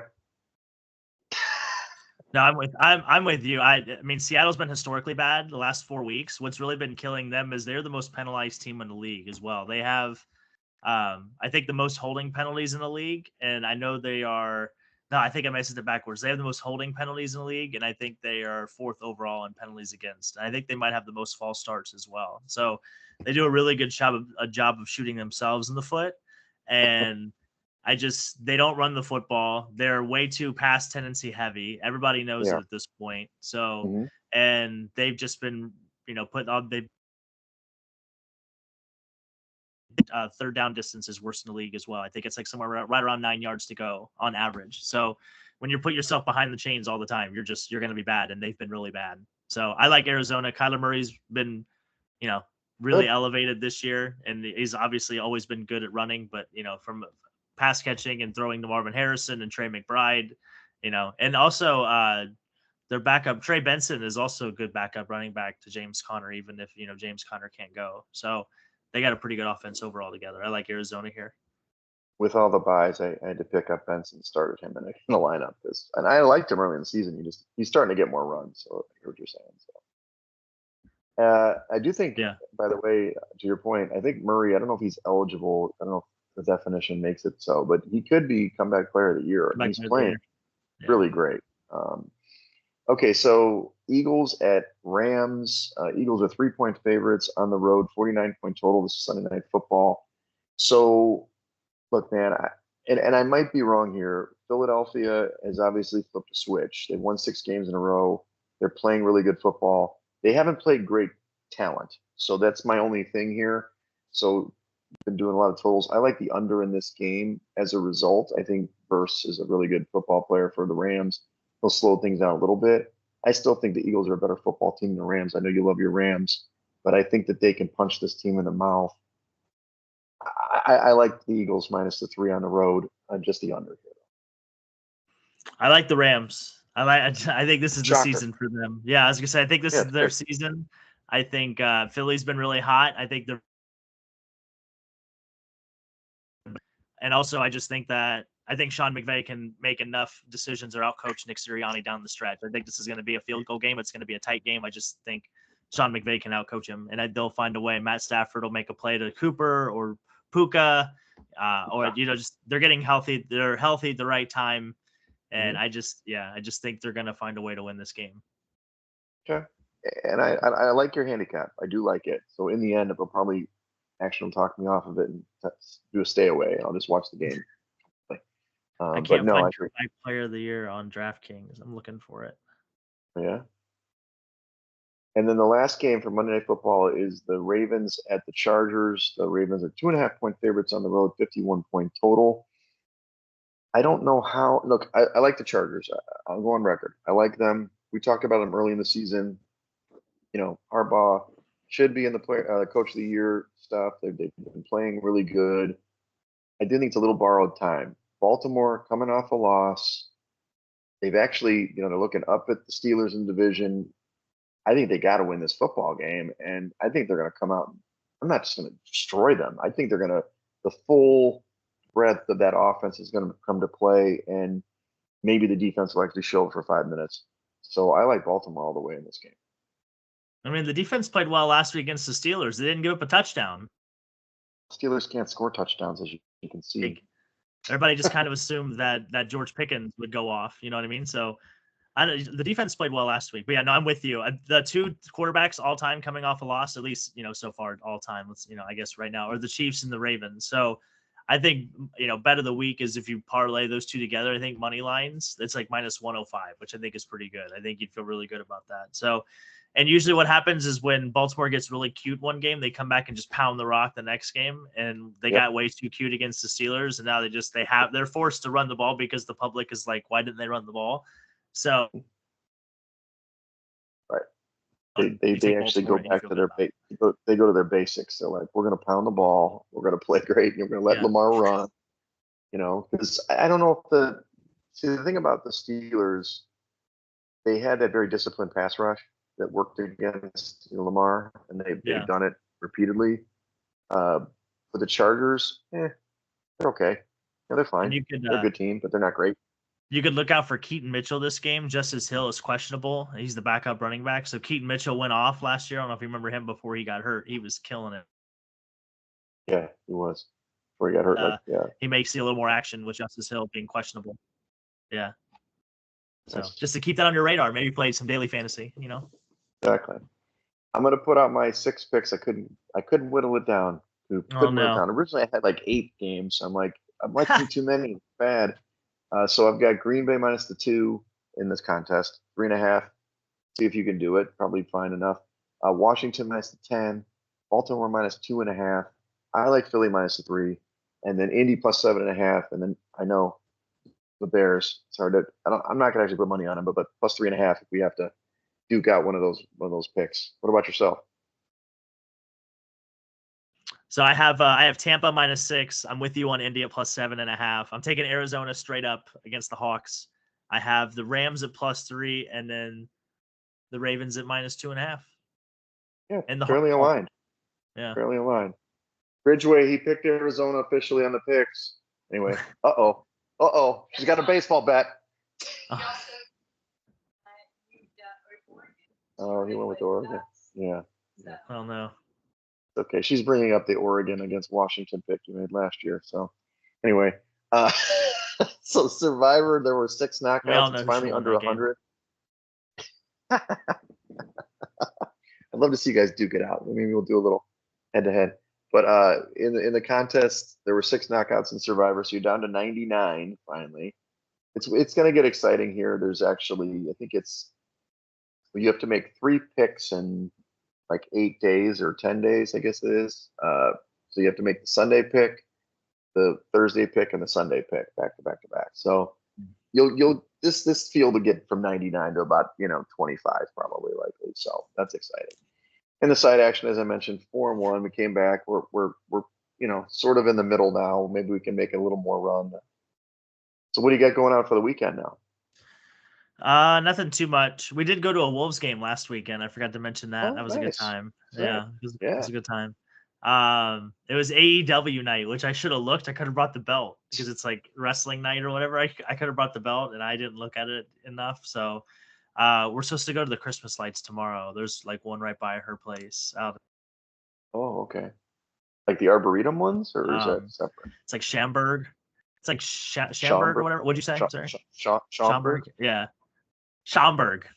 No, I'm with you. I mean, Seattle's been historically bad the last 4 weeks. What's really been killing them is they're the most penalized team in the league as well. They have, I think, the most holding penalties in the league, and I know they are. No, I think I messed it backwards. They have the most holding penalties in the league, and I think they are 4th overall in penalties against. And I think they might have the most false starts as well. So they do a really good job of shooting themselves in the foot, and they don't run the football. They're way too pass tendency heavy. Everybody knows it Yeah. at this point. So, Mm-hmm. and they've just been, put on, third down distance is worse in the league as well. I think it's like somewhere right around 9 yards to go on average. So when you put yourself behind the chains all the time, you're going to be bad. And they've been really bad. So I like Arizona. Kyler Murray's been, really Good. elevated this year. And he's obviously always been good at running, but, from pass catching and throwing to Marvin Harrison and Trey McBride, and also, their backup Trey Benson is also a good backup running back to James Conner, even if James Conner can't go. So they got a pretty good offense overall together. I like Arizona here. With all the buys, I had to pick up Benson, started him in the lineup. And I liked him early in the season. He's starting to get more runs. So I hear what you're saying. So I do think, Yeah, by the way, to your point, I think Murray. I don't know if he's eligible. I don't know if the definition makes it so, but he could be comeback player of the year, and back he's there playing there. Yeah. really great. Okay, so Eagles at Rams. Eagles are 3-point favorites on the road, 49-point total. This is Sunday Night Football. So, look, man, and I might be wrong here. Philadelphia has obviously flipped a switch. They've won 6 games in a row. They're playing really good football. They haven't played great talent. So that's my only thing here. So been doing a lot of totals. I like the under in this game as a result. I think Burst is a really good football player for the Rams. He'll slow things down a little bit. I still think the Eagles are a better football team than the Rams. I know you love your Rams, but I think that they can punch this team in the mouth. I like the Eagles minus the 3 on the road, just the under here. I like the Rams. I think this is the Shocker. season for them. Yeah, I was gonna say I think this Yeah, is their season. I think Philly's been really hot. And also I just think that I think Sean McVay can make enough decisions or outcoach Nick Sirianni down the stretch. I think this is going to be a field goal game. It's going to be a tight game. I just think Sean McVay can outcoach him, and they'll find a way. Matt Stafford will make a play to Cooper or Puka, or just they're getting healthy. They're healthy at the right time, and I just think they're going to find a way to win this game. Okay. And I like your handicap. I do like it. So in the end, it'll probably actually talk me off of it and do a stay away. I'll just watch the game. I But can't no, find I agree. Player of the Year on DraftKings. I'm looking for it. Yeah. And then the last game for Monday Night Football is the Ravens at the Chargers. The Ravens are 2.5-point favorites on the road, 51-point total. I don't know how. Look, I like the Chargers. I'll go on record. I like them. We talked about them early in the season. Harbaugh should be in the coach of the year stuff. They've been playing really good. I do think it's a little borrowed time. Baltimore coming off a loss. They've actually, they're looking up at the Steelers in the division. I think they got to win this football game, and I think they're going to come out. I'm not just going to destroy them. I think they're going to, the full breadth of that offense is going to come to play, and maybe the defense will actually show for 5 minutes. So I like Baltimore all the way in this game. I mean, the defense played well last week against the Steelers. They didn't give up a touchdown. Steelers can't score touchdowns, as you can see. Everybody just kind of assumed that George Pickens would go off. You know what I mean? So the defense played well last week. But yeah, no, I'm with you. The 2 quarterbacks all time coming off a loss, at least, so far all time, let's, I guess right now, are the Chiefs and the Ravens. So I think, bet of the week is if you parlay those 2 together. I think money lines, it's like minus 105, which I think is pretty good. I think you'd feel really good about that. So, and usually what happens is when Baltimore gets really cute one game, they come back and just pound the rock the next game. And they got way too cute against the Steelers. And now they're forced to run the ball because the public is like, why didn't they run the ball? So right. They actually go back to they go to their basics. They're like, we're going to pound the ball. We're going to play great. And we're going to let Lamar run, because I don't know if the thing about the Steelers, they had that very disciplined pass rush. that worked against Lamar, and they've Yeah. done it repeatedly. For the Chargers, they're okay. Yeah, they're fine. And They're a good team, but they're not great. you could look out for Keaton Mitchell this game. Justice Hill is questionable. He's the backup running back. So Keaton Mitchell went off last year. I don't know if you remember him before he got hurt. He was killing it. Yeah, he was. Before he got hurt, He may see a little more action with Justice Hill being questionable. Yeah. So Nice. just to keep that on your radar, maybe play some daily fantasy, Exactly. I'm gonna put out my 6 picks. I couldn't whittle it down. Couldn't whittle it down. Originally, I had like 8 games. I'm like too many. Bad. So I've got Green Bay minus the 2 in this contest. 3.5. See if you can do it. Probably fine enough. Washington minus the 10. Baltimore minus 2.5. I like Philly minus the 3, and then Indy plus 7.5. And then I know the Bears. It's hard to. I'm not gonna actually put money on them, but plus 3.5 if we have to duke out one of those picks. What about yourself? So I have Tampa minus 6. I'm with you on Indy at plus 7.5. I'm taking Arizona straight up against the Hawks. I have the Rams at plus 3, and then the Ravens at minus 2.5. Yeah, and the fairly aligned. Yeah, fairly aligned. Ridgeway, he picked Arizona officially on the picks. Anyway, she's got a baseball bat. Oh, he went with Oregon. Yeah. I don't know. Okay, she's bringing up the Oregon against Washington pick you made last year. So, anyway, so Survivor, there were 6 knockouts. It's finally under 100. I'd love to see you guys duke it out. Maybe we'll do a little head-to-head. But in the contest, there were 6 knockouts in Survivor, so you're down to 99 finally. It's going to get exciting here. There's actually, I think you have to make 3 picks in like 8 days or 10 days, I guess it is. So you have to make the Sunday pick, the Thursday pick, and the Sunday pick back to back to back. So this field will get from 99 to about 25 probably likely. So that's exciting. And the side action, as I mentioned, 4-1. We came back. We're sort of in the middle now. Maybe we can make a little more run. So what do you got going on for the weekend now? Nothing too much. We did go to a Wolves game last weekend. I forgot to mention that. That was nice. a good time. Right. Yeah, it was a good time. It was AEW night, which I should have looked. I could have brought the belt because it's like wrestling night or whatever. I could have brought the belt and I didn't look at it enough. So we're supposed to go to the Christmas lights tomorrow. There's like one right by her place. Oh, okay. Like the Arboretum ones, or is that separate? It's like Schaumburg. It's like Schaumburg or whatever. What'd you say? Sorry. Schaumburg. Yeah. Schaumburg.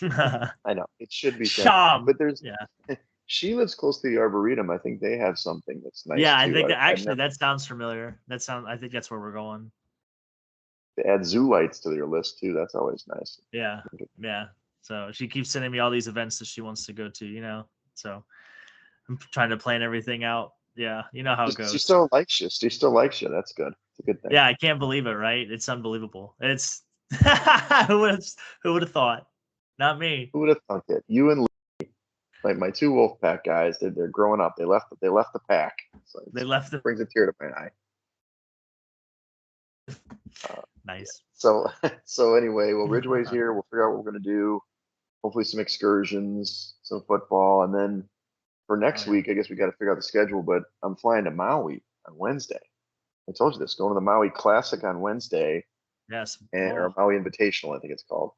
I know it should be Schaum, but there's she lives close to the Arboretum. I think they have something that's nice. Yeah, too. I think that sounds familiar. I think that's where we're going. They add zoo lights to your list too. That's always nice. Yeah. So she keeps sending me all these events that she wants to go to. So I'm trying to plan everything out. Yeah, you know how it goes. She still likes you. She still likes you. That's good. It's a good thing. Yeah, I can't believe it. Right? It's unbelievable. It's who would have thought? Not me. Who would have thunk it? You and Lee, like my 2 Wolfpack guys. They're growing up. They left the pack. So they left. Brings a tear to my eye. Nice. So anyway, well, Ridgeway's here. We'll figure out what we're gonna do. Hopefully, some excursions, some football, and then for next week, I guess we got to figure out the schedule. But I'm flying to Maui on Wednesday. I told you this. Going to the Maui Classic on Wednesday. Yes. Or Maui Invitational, I think it's called.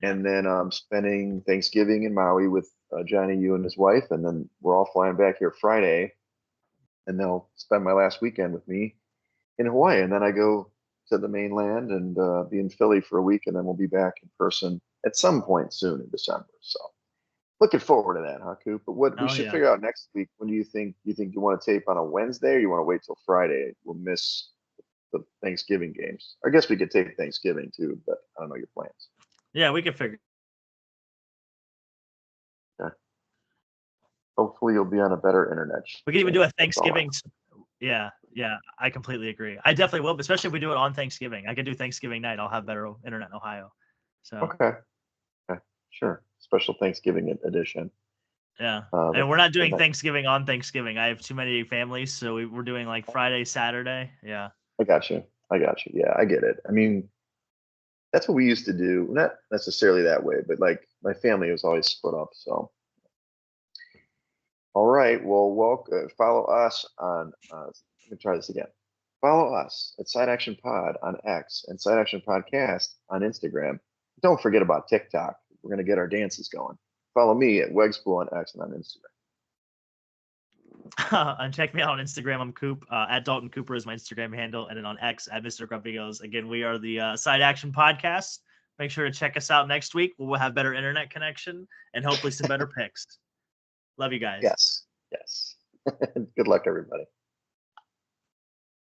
And then I'm spending Thanksgiving in Maui with Johnny Yu and his wife, and then we're all flying back here Friday, and they'll spend my last weekend with me in Hawaii, and then I go to the mainland and be in Philly for a week, and then we'll be back in person at some point soon in December. So looking forward to that, huh, Coop? But what we should figure out next week. When do you think you want to tape on a Wednesday, or you want to wait till Friday? We'll miss the Thanksgiving games. I guess we could tape Thanksgiving too, but I don't know your plans. Yeah, we can figure. Okay. Hopefully, you'll be on a better internet. We can even do a Thanksgiving. Yeah, I completely agree. I definitely will, especially if we do it on Thanksgiving. I could do Thanksgiving night. I'll have better internet in Ohio. So okay, sure. Special Thanksgiving edition. Yeah, and we're not doing Thanksgiving on Thanksgiving. I have too many families, so we're doing like Friday, Saturday. Yeah, I got you. Yeah, I get it. I mean, That's what we used to do. Not necessarily that way, but like my family was always split up. So, all right. Well, follow us on. Let me try this again. Follow us at Side Action Pod on X and Side Action Podcast on Instagram. Don't forget about TikTok. We're gonna get our dances going. Follow me at Wegspool on X and on Instagram. And check me out on Instagram. I'm Coop. At Dalton Cooper is my Instagram handle, and then on X at Mr. Grumpy Goes. Again, we are the Side Action Podcast. Make sure to check us out next week. We'll have better internet connection and hopefully some better picks. Love you guys. Yes. Yes. Good luck, everybody.